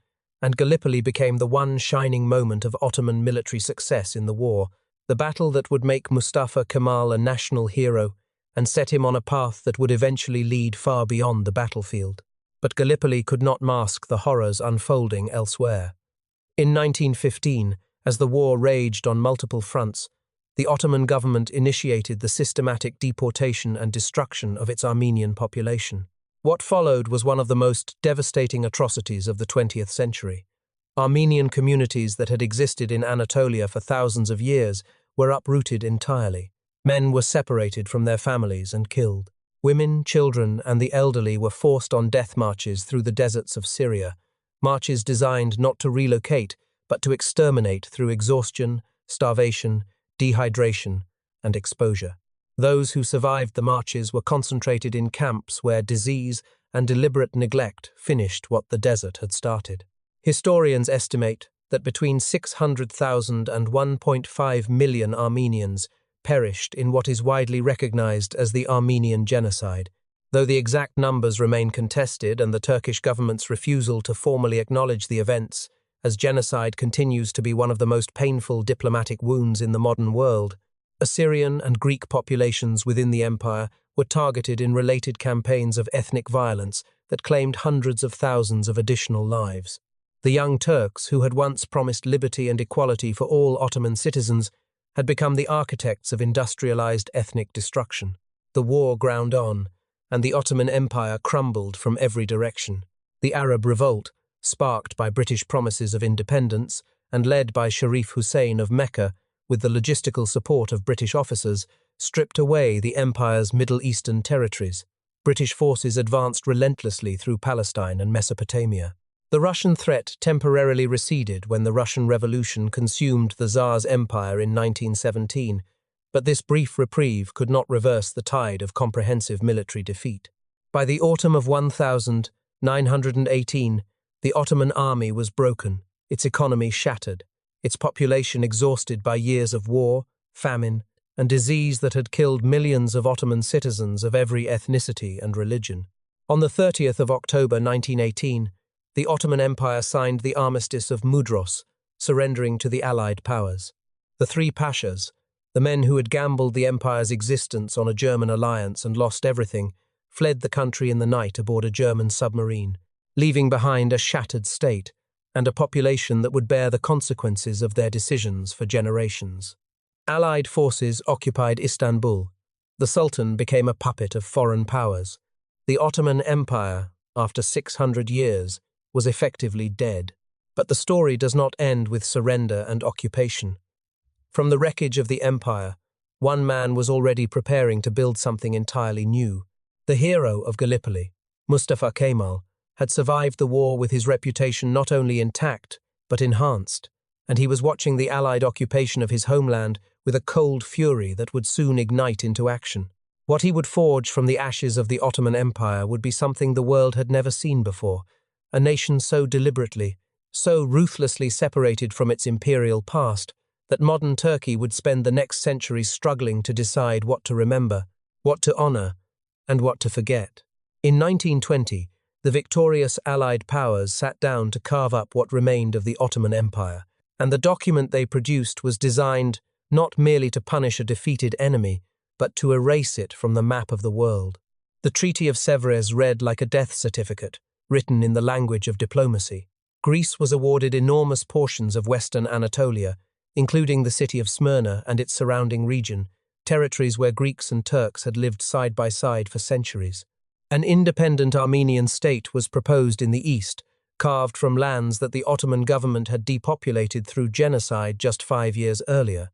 and Gallipoli became the one shining moment of Ottoman military success in the war, the battle that would make Mustafa Kemal a national hero and set him on a path that would eventually lead far beyond the battlefield. But Gallipoli could not mask the horrors unfolding elsewhere. In 1915, as the war raged on multiple fronts, the Ottoman government initiated the systematic deportation and destruction of its Armenian population. What followed was one of the most devastating atrocities of the 20th century. Armenian communities that had existed in Anatolia for thousands of years were uprooted entirely. Men were separated from their families and killed. Women, children, and the elderly were forced on death marches through the deserts of Syria, marches designed not to relocate, but to exterminate through exhaustion, starvation, dehydration, and exposure. Those who survived the marches were concentrated in camps where disease and deliberate neglect finished what the desert had started. Historians estimate that between 600,000 and 1.5 million Armenians perished in what is widely recognized as the Armenian Genocide, though the exact numbers remain contested and the Turkish government's refusal to formally acknowledge the events, as genocide continues to be one of the most painful diplomatic wounds in the modern world. Assyrian and Greek populations within the empire were targeted in related campaigns of ethnic violence that claimed hundreds of thousands of additional lives. The Young Turks, who had once promised liberty and equality for all Ottoman citizens, had become the architects of industrialized ethnic destruction. The war ground on, and the Ottoman Empire crumbled from every direction. The Arab Revolt, sparked by British promises of independence and led by Sharif Hussein of Mecca, with the logistical support of British officers, stripped away the empire's Middle Eastern territories. British forces advanced relentlessly through Palestine and Mesopotamia. The Russian threat temporarily receded when the Russian Revolution consumed the Tsar's empire in 1917, but this brief reprieve could not reverse the tide of comprehensive military defeat. By the autumn of 1918, the Ottoman army was broken, its economy shattered, its population exhausted by years of war, famine, and disease that had killed millions of Ottoman citizens of every ethnicity and religion. On the 30th of October 1918, the Ottoman Empire signed the Armistice of Mudros, surrendering to the Allied powers. The three pashas, the men who had gambled the empire's existence on a German alliance and lost everything, fled the country in the night aboard a German submarine, leaving behind a shattered state and a population that would bear the consequences of their decisions for generations. Allied forces occupied Istanbul. The Sultan became a puppet of foreign powers. The Ottoman Empire, after 600 years, was effectively dead. But the story does not end with surrender and occupation. From the wreckage of the empire, one man was already preparing to build something entirely new. The hero of Gallipoli, Mustafa Kemal, had survived the war with his reputation not only intact, but enhanced, and he was watching the Allied occupation of his homeland with a cold fury that would soon ignite into action. What he would forge from the ashes of the Ottoman Empire would be something the world had never seen before, a nation so deliberately, so ruthlessly separated from its imperial past, that modern Turkey would spend the next century struggling to decide what to remember, what to honor, and what to forget. In 1920, the victorious Allied powers sat down to carve up what remained of the Ottoman Empire, and the document they produced was designed not merely to punish a defeated enemy, but to erase it from the map of the world. The Treaty of Sèvres read like a death certificate, written in the language of diplomacy. Greece was awarded enormous portions of western Anatolia, including the city of Smyrna and its surrounding region, territories where Greeks and Turks had lived side by side for centuries. An independent Armenian state was proposed in the east, carved from lands that the Ottoman government had depopulated through genocide just 5 years earlier.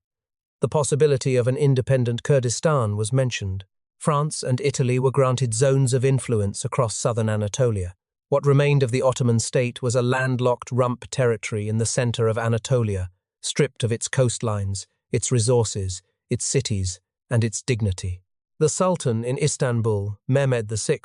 The possibility of an independent Kurdistan was mentioned. France and Italy were granted zones of influence across southern Anatolia. What remained of the Ottoman state was a landlocked rump territory in the center of Anatolia, stripped of its coastlines, its resources, its cities, and its dignity. The Sultan in Istanbul, Mehmed VI,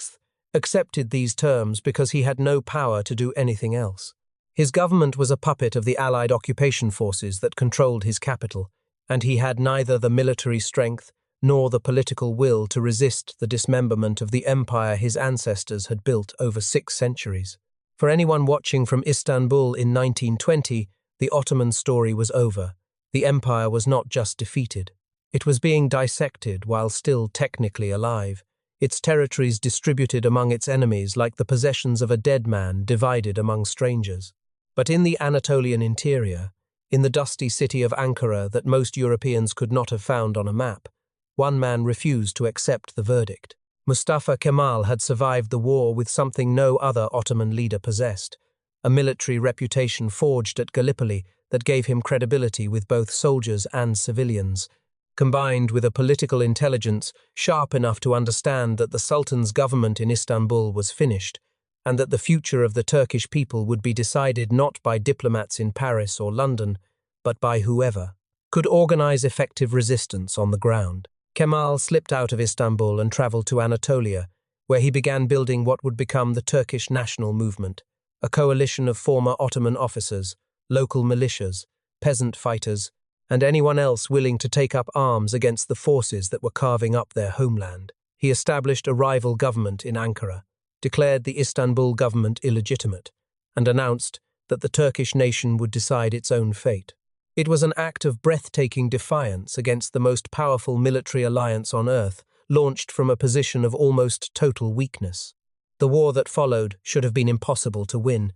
accepted these terms because he had no power to do anything else. His government was a puppet of the Allied occupation forces that controlled his capital, and he had neither the military strength nor the political will to resist the dismemberment of the empire his ancestors had built over 6 centuries. For anyone watching from Istanbul in 1920, the Ottoman story was over. The empire was not just defeated. It was being dissected while still technically alive, its territories distributed among its enemies like the possessions of a dead man divided among strangers. But in the Anatolian interior, in the dusty city of Ankara that most Europeans could not have found on a map, one man refused to accept the verdict. Mustafa Kemal had survived the war with something no other Ottoman leader possessed, a military reputation forged at Gallipoli that gave him credibility with both soldiers and civilians, combined with a political intelligence sharp enough to understand that the Sultan's government in Istanbul was finished, and that the future of the Turkish people would be decided not by diplomats in Paris or London, but by whoever could organize effective resistance on the ground. Kemal slipped out of Istanbul and traveled to Anatolia, where he began building what would become the Turkish national movement, a coalition of former Ottoman officers, local militias, peasant fighters, and anyone else willing to take up arms against the forces that were carving up their homeland. He established a rival government in Ankara, declared the Istanbul government illegitimate, and announced that the Turkish nation would decide its own fate. It was an act of breathtaking defiance against the most powerful military alliance on earth, launched from a position of almost total weakness. The war that followed should have been impossible to win.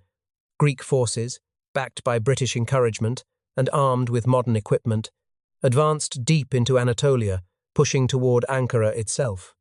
Greek forces, backed by British encouragement and armed with modern equipment, advanced deep into Anatolia, pushing toward Ankara itself.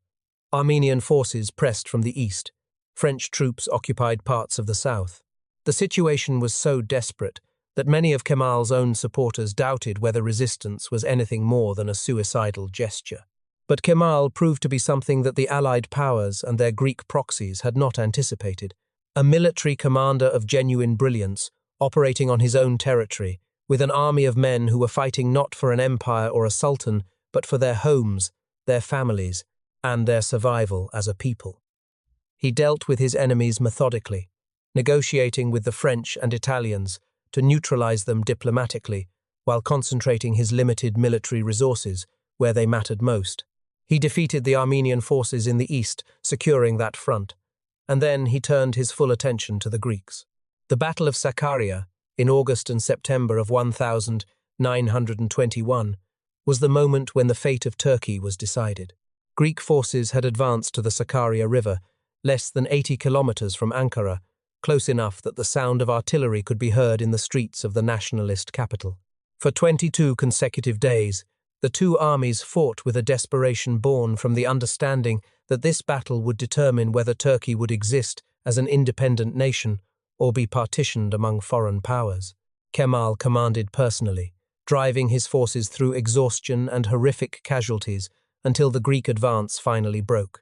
Armenian forces pressed from the east. French troops occupied parts of the south. The situation was so desperate that many of Kemal's own supporters doubted whether resistance was anything more than a suicidal gesture. But Kemal proved to be something that the Allied powers and their Greek proxies had not anticipated, a military commander of genuine brilliance, operating on his own territory, with an army of men who were fighting not for an empire or a sultan, but for their homes, their families, and their survival as a people. He dealt with his enemies methodically, negotiating with the French and Italians to neutralize them diplomatically, while concentrating his limited military resources where they mattered most. He defeated the Armenian forces in the east, securing that front, and then he turned his full attention to the Greeks. The Battle of Sakarya, in August and September of 1921, was the moment when the fate of Turkey was decided. Greek forces had advanced to the Sakarya River, less than 80 kilometers from Ankara, close enough that the sound of artillery could be heard in the streets of the nationalist capital. For 22 consecutive days, the two armies fought with a desperation born from the understanding that this battle would determine whether Turkey would exist as an independent nation or be partitioned among foreign powers. Kemal commanded personally, driving his forces through exhaustion and horrific casualties until the Greek advance finally broke.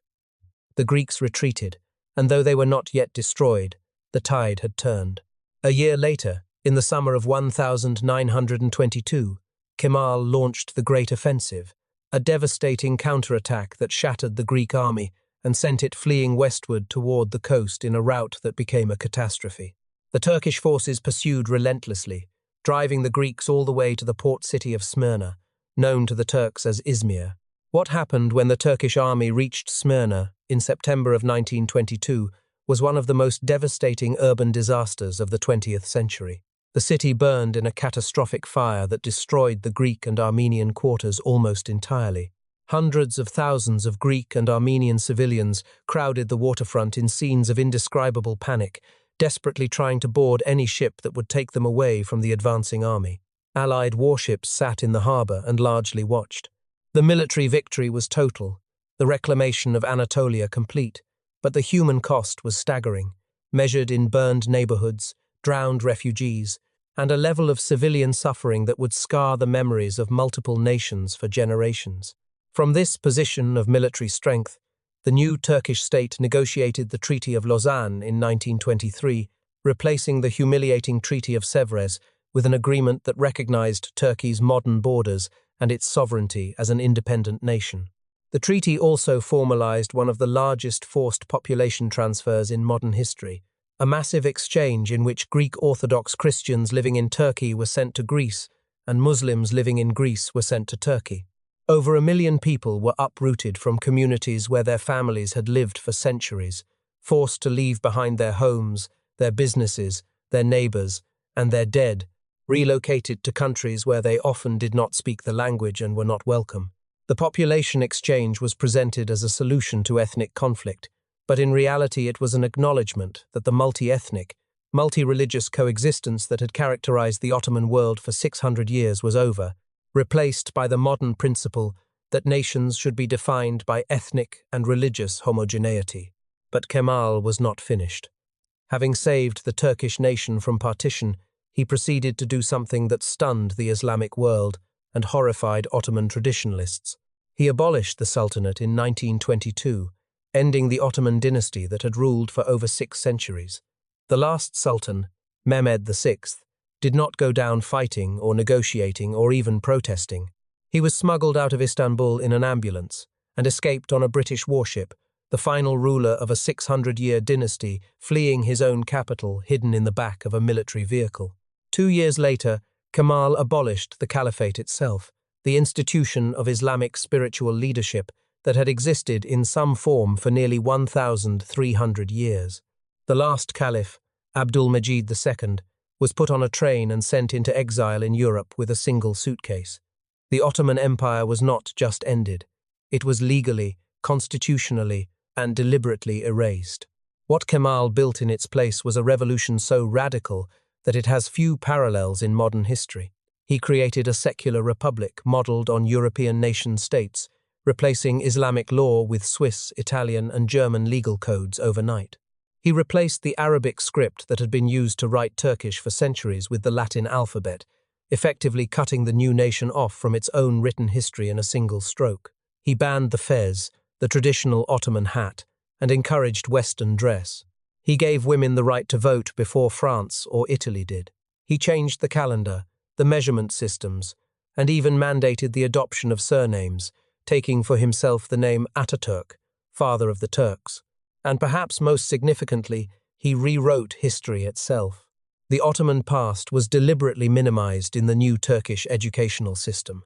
The Greeks retreated, and though they were not yet destroyed, the tide had turned. A year later, in the summer of 1922, Kemal launched the Great Offensive, a devastating counterattack that shattered the Greek army and sent it fleeing westward toward the coast in a rout that became a catastrophe. The Turkish forces pursued relentlessly, driving the Greeks all the way to the port city of Smyrna, known to the Turks as Izmir. What happened when the Turkish army reached Smyrna in September of 1922 was one of the most devastating urban disasters of the 20th century. The city burned in a catastrophic fire that destroyed the Greek and Armenian quarters almost entirely. Hundreds of thousands of Greek and Armenian civilians crowded the waterfront in scenes of indescribable panic, desperately trying to board any ship that would take them away from the advancing army. Allied warships sat in the harbour and largely watched. The military victory was total, the reclamation of Anatolia complete, but the human cost was staggering, measured in burned neighbourhoods, drowned refugees, and a level of civilian suffering that would scar the memories of multiple nations for generations. From this position of military strength, the new Turkish state negotiated the Treaty of Lausanne in 1923, replacing the humiliating Treaty of Sèvres with an agreement that recognized Turkey's modern borders and its sovereignty as an independent nation. The treaty also formalized one of the largest forced population transfers in modern history, a massive exchange in which Greek Orthodox Christians living in Turkey were sent to Greece and Muslims living in Greece were sent to Turkey. Over 1 million people were uprooted from communities where their families had lived for centuries, forced to leave behind their homes, their businesses, their neighbors, and their dead, relocated to countries where they often did not speak the language and were not welcome. The population exchange was presented as a solution to ethnic conflict, but in reality it was an acknowledgement that the multi-ethnic, multi-religious coexistence that had characterized the Ottoman world for 600 years was over, replaced by the modern principle that nations should be defined by ethnic and religious homogeneity. But Kemal was not finished. Having saved the Turkish nation from partition, he proceeded to do something that stunned the Islamic world and horrified Ottoman traditionalists. He abolished the Sultanate in 1922, ending the Ottoman dynasty that had ruled for over 6 centuries. The last Sultan, Mehmed VI, did not go down fighting or negotiating or even protesting. He was smuggled out of Istanbul in an ambulance and escaped on a British warship, the final ruler of a 600-year dynasty fleeing his own capital hidden in the back of a military vehicle. 2 years later, Kemal abolished the caliphate itself, the institution of Islamic spiritual leadership that had existed in some form for nearly 1,300 years. The last caliph, Abdul-Majid II, was put on a train and sent into exile in Europe with a single suitcase. The Ottoman Empire was not just ended. It was legally, constitutionally, and deliberately erased. What Kemal built in its place was a revolution so radical that it has few parallels in modern history. He created a secular republic modeled on European nation-states, replacing Islamic law with Swiss, Italian, and German legal codes overnight. He replaced the Arabic script that had been used to write Turkish for centuries with the Latin alphabet, effectively cutting the new nation off from its own written history in a single stroke. He banned the fez, the traditional Ottoman hat, and encouraged Western dress. He gave women the right to vote before France or Italy did. He changed the calendar, the measurement systems, and even mandated the adoption of surnames, taking for himself the name Ataturk, father of the Turks. And perhaps most significantly, he rewrote history itself. The Ottoman past was deliberately minimized in the new Turkish educational system,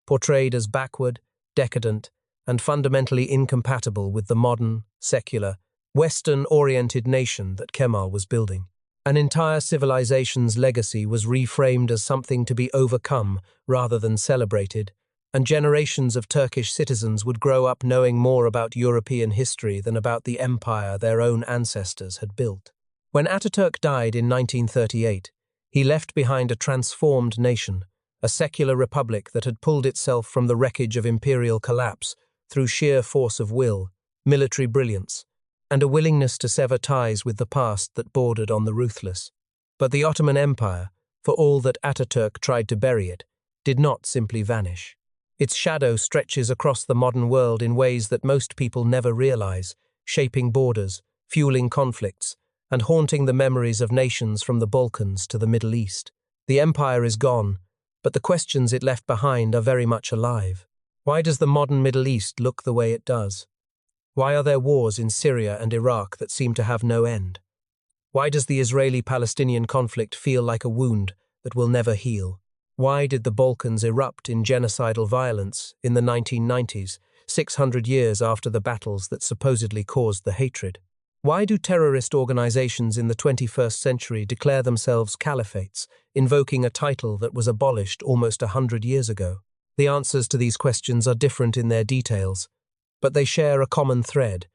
portrayed as backward, decadent, and fundamentally incompatible with the modern, secular, Western-oriented nation that Kemal was building. An entire civilization's legacy was reframed as something to be overcome rather than celebrated, and generations of Turkish citizens would grow up knowing more about European history than about the empire their own ancestors had built. When Ataturk died in 1938, he left behind a transformed nation, a secular republic that had pulled itself from the wreckage of imperial collapse through sheer force of will, military brilliance, and a willingness to sever ties with the past that bordered on the ruthless. But the Ottoman Empire, for all that Ataturk tried to bury it, did not simply vanish. Its shadow stretches across the modern world in ways that most people never realize, shaping borders, fueling conflicts, and haunting the memories of nations from the Balkans to the Middle East. The empire is gone, but the questions it left behind are very much alive. Why does the modern Middle East look the way it does? Why are there wars in Syria and Iraq that seem to have no end? Why does the Israeli-Palestinian conflict feel like a wound that will never heal? Why did the Balkans erupt in genocidal violence in the 1990s, 600 years after the battles that supposedly caused the hatred? Why do terrorist organizations in the 21st century declare themselves caliphates, invoking a title that was abolished almost 100 years ago? The answers to these questions are different in their details, but they share a common thread,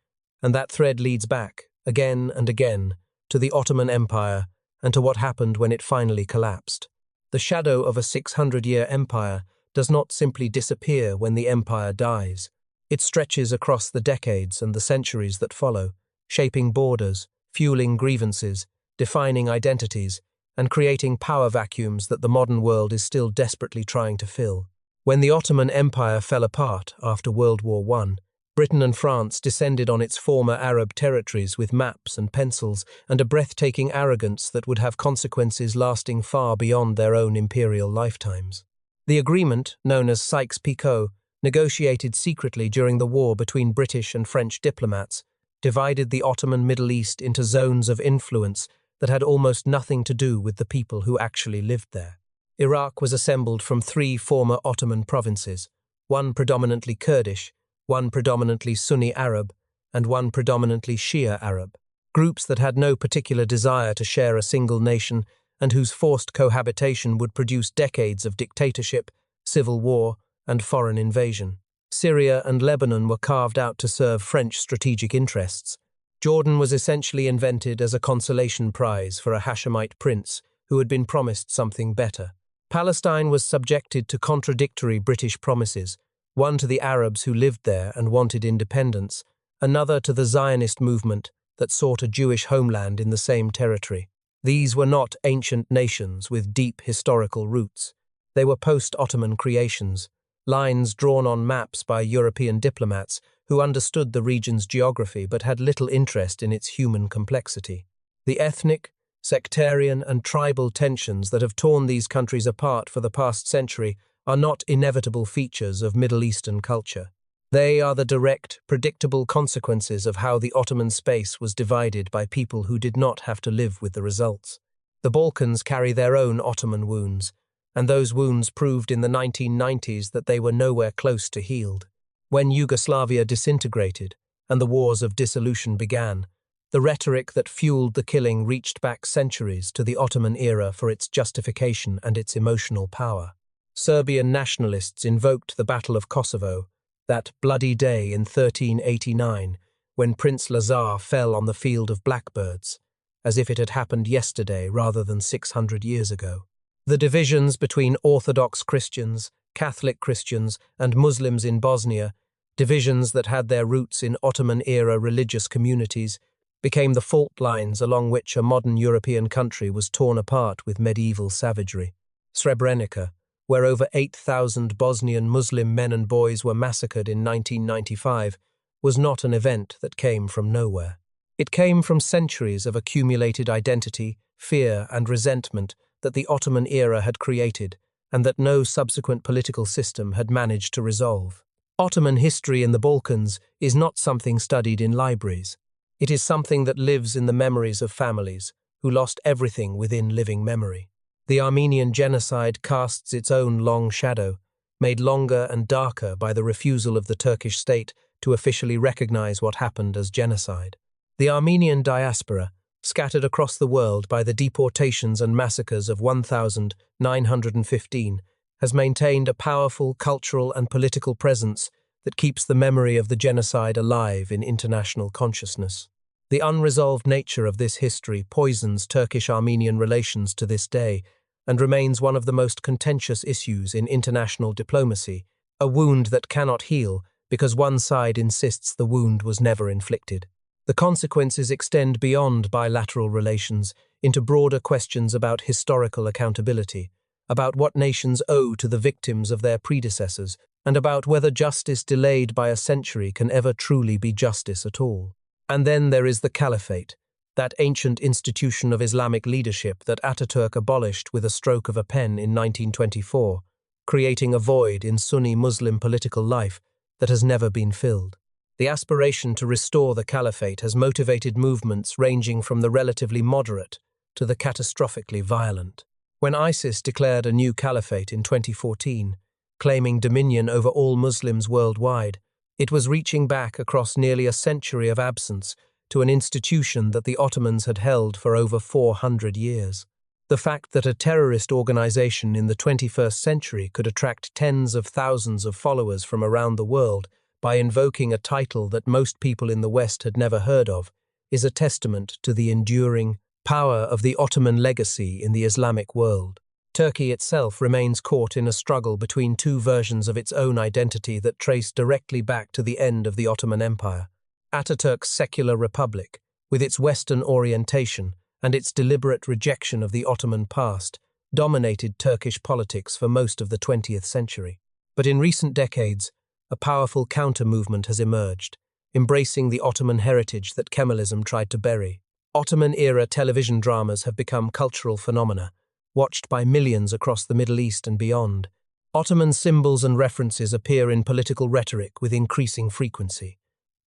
and that thread leads back, again and again, to the Ottoman Empire and to what happened when it finally collapsed. The shadow of a 600-year empire does not simply disappear when the empire dies. It stretches across the decades and the centuries that follow, shaping borders, fueling grievances, defining identities, and creating power vacuums that the modern world is still desperately trying to fill. When the Ottoman Empire fell apart after World War I, Britain and France descended on its former Arab territories with maps and pencils and a breathtaking arrogance that would have consequences lasting far beyond their own imperial lifetimes. The agreement, known as Sykes-Picot, negotiated secretly during the war between British and French diplomats, divided the Ottoman Middle East into zones of influence that had almost nothing to do with the people who actually lived there. Iraq was assembled from three former Ottoman provinces, one predominantly Kurdish, one predominantly Sunni Arab, and one predominantly Shia Arab, groups that had no particular desire to share a single nation and whose forced cohabitation would produce decades of dictatorship, civil war, and foreign invasion. Syria and Lebanon were carved out to serve French strategic interests. Jordan was essentially invented as a consolation prize for a Hashemite prince who had been promised something better. Palestine was subjected to contradictory British promises, one to the Arabs who lived there and wanted independence, another to the Zionist movement that sought a Jewish homeland in the same territory. These were not ancient nations with deep historical roots. They were post-Ottoman creations, lines drawn on maps by European diplomats who understood the region's geography but had little interest in its human complexity. The ethnic, sectarian, and tribal tensions that have torn these countries apart for the past century are not inevitable features of Middle Eastern culture. They are the direct, predictable consequences of how the Ottoman space was divided by people who did not have to live with the results. The Balkans carry their own Ottoman wounds, and those wounds proved in the 1990s that they were nowhere close to healed. When Yugoslavia disintegrated and the wars of dissolution began, the rhetoric that fueled the killing reached back centuries to the Ottoman era for its justification and its emotional power. Serbian nationalists invoked the Battle of Kosovo, that bloody day in 1389, when Prince Lazar fell on the field of blackbirds, as if it had happened yesterday rather than 600 years ago. The divisions between Orthodox Christians, Catholic Christians, and Muslims in Bosnia, divisions that had their roots in Ottoman-era religious communities, became the fault lines along which a modern European country was torn apart with medieval savagery. Srebrenica, where over 8,000 Bosnian Muslim men and boys were massacred in 1995, was not an event that came from nowhere. It came from centuries of accumulated identity, fear, and resentment that the Ottoman era had created, and that no subsequent political system had managed to resolve. Ottoman history in the Balkans is not something studied in libraries. It is something that lives in the memories of families who lost everything within living memory. The Armenian genocide casts its own long shadow, made longer and darker by the refusal of the Turkish state to officially recognize what happened as genocide. The Armenian diaspora, scattered across the world by the deportations and massacres of 1915, has maintained a powerful cultural and political presence that keeps the memory of the genocide alive in international consciousness. The unresolved nature of this history poisons Turkish-Armenian relations to this day and remains one of the most contentious issues in international diplomacy, a wound that cannot heal because one side insists the wound was never inflicted. The consequences extend beyond bilateral relations into broader questions about historical accountability, about what nations owe to the victims of their predecessors, and about whether justice delayed by a century can ever truly be justice at all. And then there is the Caliphate, that ancient institution of Islamic leadership that Ataturk abolished with a stroke of a pen in 1924, creating a void in Sunni Muslim political life that has never been filled. The aspiration to restore the Caliphate has motivated movements ranging from the relatively moderate to the catastrophically violent. When ISIS declared a new caliphate in 2014, claiming dominion over all Muslims worldwide, it was reaching back across nearly a century of absence to an institution that the Ottomans had held for over 400 years. The fact that a terrorist organization in the 21st century could attract tens of thousands of followers from around the world by invoking a title that most people in the West had never heard of is a testament to the enduring power of the Ottoman legacy in the Islamic world. Turkey itself remains caught in a struggle between two versions of its own identity that trace directly back to the end of the Ottoman Empire. Ataturk's secular republic, with its Western orientation and its deliberate rejection of the Ottoman past, dominated Turkish politics for most of the 20th century. But in recent decades, a powerful counter-movement has emerged, embracing the Ottoman heritage that Kemalism tried to bury. Ottoman-era television dramas have become cultural phenomena, watched by millions across the Middle East and beyond. Ottoman symbols and references appear in political rhetoric with increasing frequency.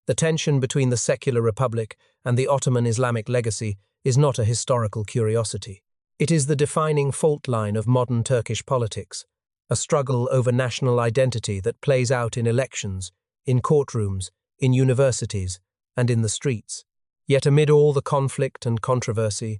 The tension between the secular republic and the Ottoman Islamic legacy is not a historical curiosity. It is the defining fault line of modern Turkish politics, a struggle over national identity that plays out in elections, in courtrooms, in universities, and in the streets. Yet amid all the conflict and controversy,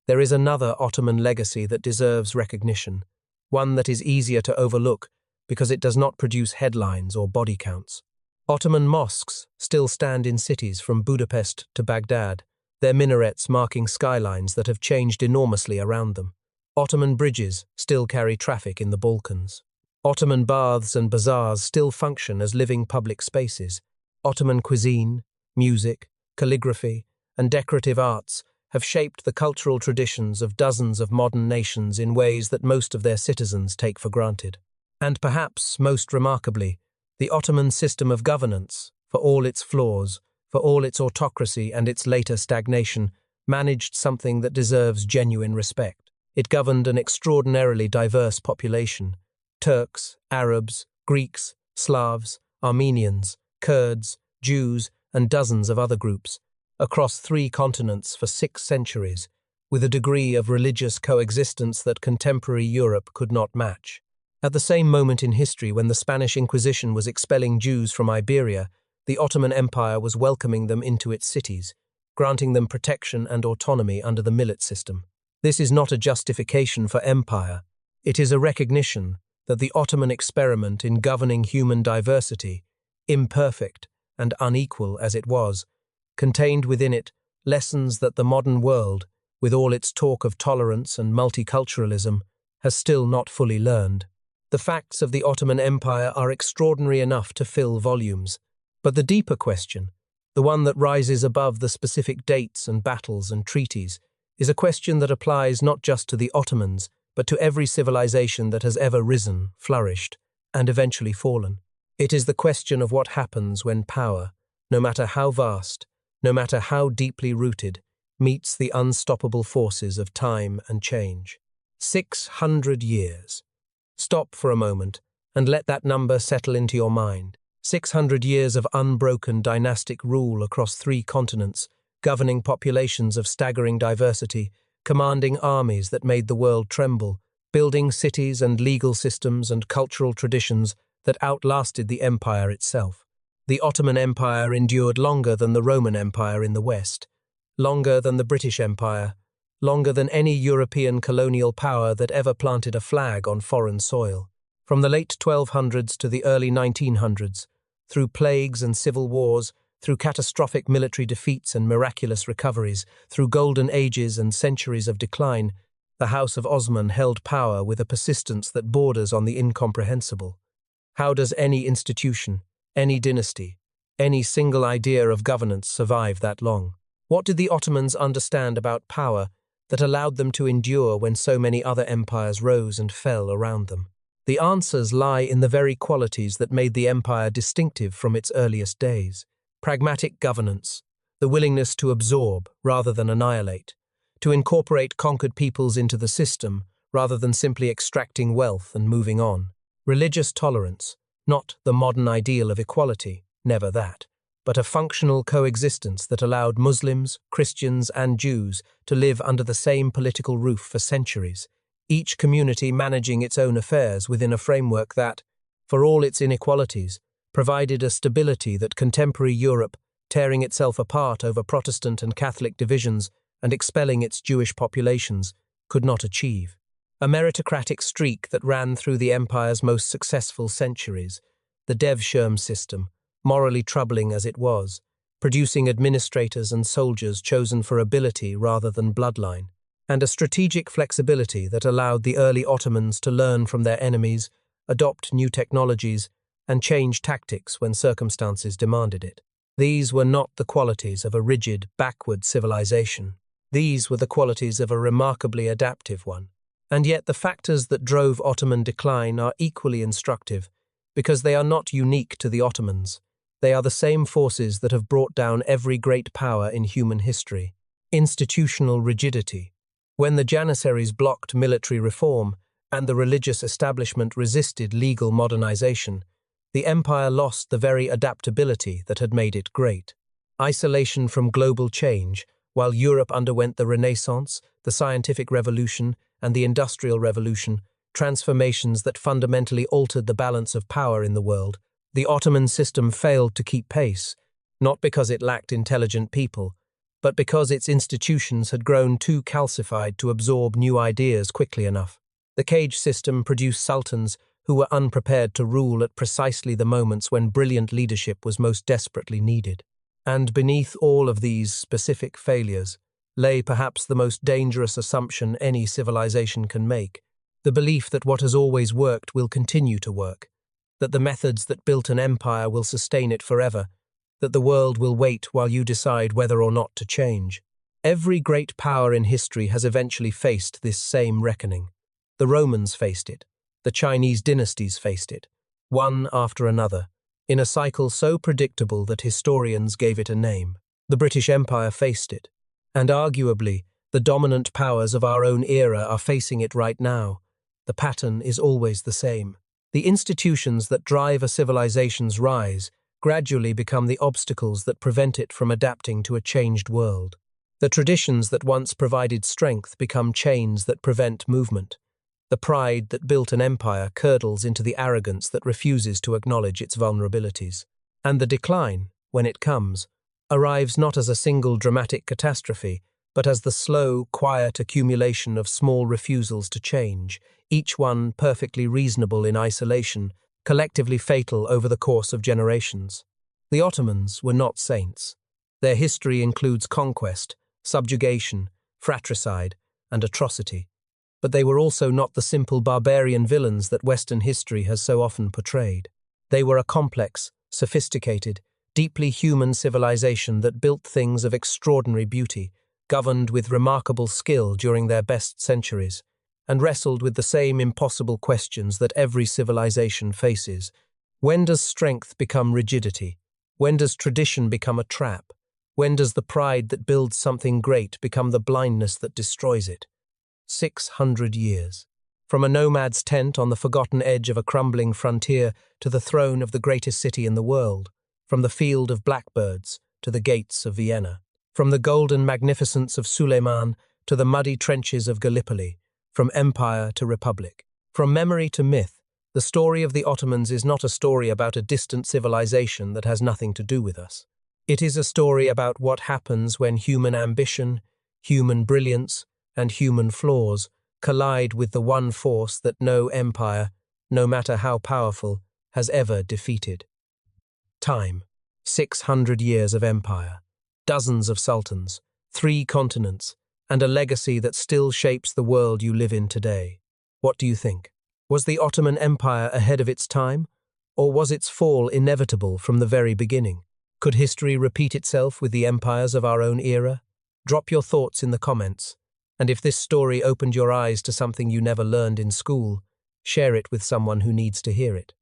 there is another Ottoman legacy that deserves recognition, one that is easier to overlook because it does not produce headlines or body counts. Ottoman mosques still stand in cities from Budapest to Baghdad, their minarets marking skylines that have changed enormously around them. Ottoman bridges still carry traffic in the Balkans. Ottoman baths and bazaars still function as living public spaces. Ottoman cuisine, music, calligraphy, and decorative arts have shaped the cultural traditions of dozens of modern nations in ways that most of their citizens take for granted. And perhaps, most remarkably, the Ottoman system of governance, for all its flaws, for all its autocracy and its later stagnation, managed something that deserves genuine respect. It governed an extraordinarily diverse population: Turks, Arabs, Greeks, Slavs, Armenians, Kurds, Jews, and dozens of other groups, across 3 continents for 6 centuries, with a degree of religious coexistence that contemporary Europe could not match. At the same moment in history when the Spanish Inquisition was expelling Jews from Iberia, the Ottoman Empire was welcoming them into its cities, granting them protection and autonomy under the millet system. This is not a justification for empire. It is a recognition that the Ottoman experiment in governing human diversity, imperfect and unequal as it was, contained within it lessons that the modern world, with all its talk of tolerance and multiculturalism, has still not fully learned. The facts of the Ottoman Empire are extraordinary enough to fill volumes, but the deeper question, the one that rises above the specific dates and battles and treaties, is a question that applies not just to the Ottomans, but to every civilization that has ever risen, flourished, and eventually fallen. It is the question of what happens when power, no matter how vast, no matter how deeply rooted, meets the unstoppable forces of time and change. 600 years. Stop for a moment and let that number settle into your mind. 600 years of unbroken dynastic rule across 3 continents, governing populations of staggering diversity, commanding armies that made the world tremble, building cities and legal systems and cultural traditions that outlasted the empire itself. The Ottoman Empire endured longer than the Roman Empire in the West, longer than the British Empire, longer than any European colonial power that ever planted a flag on foreign soil. From the late 1200s to the early 1900s, through plagues and civil wars, through catastrophic military defeats and miraculous recoveries, through golden ages and centuries of decline, the House of Osman held power with a persistence that borders on the incomprehensible. How does any institution, any dynasty, any single idea of governance survive that long? What did the Ottomans understand about power that allowed them to endure when so many other empires rose and fell around them? The answers lie in the very qualities that made the empire distinctive from its earliest days. Pragmatic governance, the willingness to absorb rather than annihilate, to incorporate conquered peoples into the system rather than simply extracting wealth and moving on. Religious tolerance, not the modern ideal of equality, never that, but a functional coexistence that allowed Muslims, Christians, and Jews to live under the same political roof for centuries, each community managing its own affairs within a framework that, for all its inequalities, provided a stability that contemporary Europe, tearing itself apart over Protestant and Catholic divisions and expelling its Jewish populations, could not achieve. A meritocratic streak that ran through the empire's most successful centuries, the Devshirme system, morally troubling as it was, producing administrators and soldiers chosen for ability rather than bloodline, and a strategic flexibility that allowed the early Ottomans to learn from their enemies, adopt new technologies, and change tactics when circumstances demanded it. These were not the qualities of a rigid, backward civilization. These were the qualities of a remarkably adaptive one. And yet the factors that drove Ottoman decline are equally instructive, because they are not unique to the Ottomans. They are the same forces that have brought down every great power in human history. Institutional rigidity. When the Janissaries blocked military reform and the religious establishment resisted legal modernization, The empire lost the very adaptability that had made it great. Isolation from global change, while Europe underwent the Renaissance, the scientific revolution, and the industrial revolution, transformations that fundamentally altered the balance of power in the world, the Ottoman system failed to keep pace, not because it lacked intelligent people, but because its institutions had grown too calcified to absorb new ideas quickly enough. The cage system produced sultans who were unprepared to rule at precisely the moments when brilliant leadership was most desperately needed. And beneath all of these specific failures lay perhaps the most dangerous assumption any civilization can make, the belief that what has always worked will continue to work, that the methods that built an empire will sustain it forever, that the world will wait while you decide whether or not to change. Every great power in history has eventually faced this same reckoning. The Romans faced it. The Chinese dynasties faced it, one after another, in a cycle so predictable that historians gave it a name. The British Empire faced it, and arguably, the dominant powers of our own era are facing it right now. The pattern is always the same. The institutions that drive a civilization's rise gradually become the obstacles that prevent it from adapting to a changed world. The traditions that once provided strength become chains that prevent movement. The pride that built an empire curdles into the arrogance that refuses to acknowledge its vulnerabilities. And the decline, when it comes, arrives not as a single dramatic catastrophe, but as the slow, quiet accumulation of small refusals to change, each one perfectly reasonable in isolation, collectively fatal over the course of generations. The Ottomans were not saints. Their history includes conquest, subjugation, fratricide, and atrocity. But they were also not the simple barbarian villains that Western history has so often portrayed. They were a complex, sophisticated, deeply human civilization that built things of extraordinary beauty, governed with remarkable skill during their best centuries, and wrestled with the same impossible questions that every civilization faces. When does strength become rigidity? When does tradition become a trap? When does the pride that builds something great become the blindness that destroys it? 600 years. From a nomad's tent on the forgotten edge of a crumbling frontier to the throne of the greatest city in the world, from the field of blackbirds to the gates of Vienna, from the golden magnificence of Suleiman to the muddy trenches of Gallipoli, from empire to republic, from memory to myth, the story of the Ottomans is not a story about a distant civilization that has nothing to do with us. It is a story about what happens when human ambition, human brilliance, and human flaws collide with the one force that no empire, no matter how powerful, has ever defeated. Time. 600 years of empire, dozens of sultans, 3 continents, and a legacy that still shapes the world you live in today. What do you think? Was the Ottoman Empire ahead of its time, or was its fall inevitable from the very beginning? Could history repeat itself with the empires of our own era? Drop your thoughts in the comments. And if this story opened your eyes to something you never learned in school, share it with someone who needs to hear it.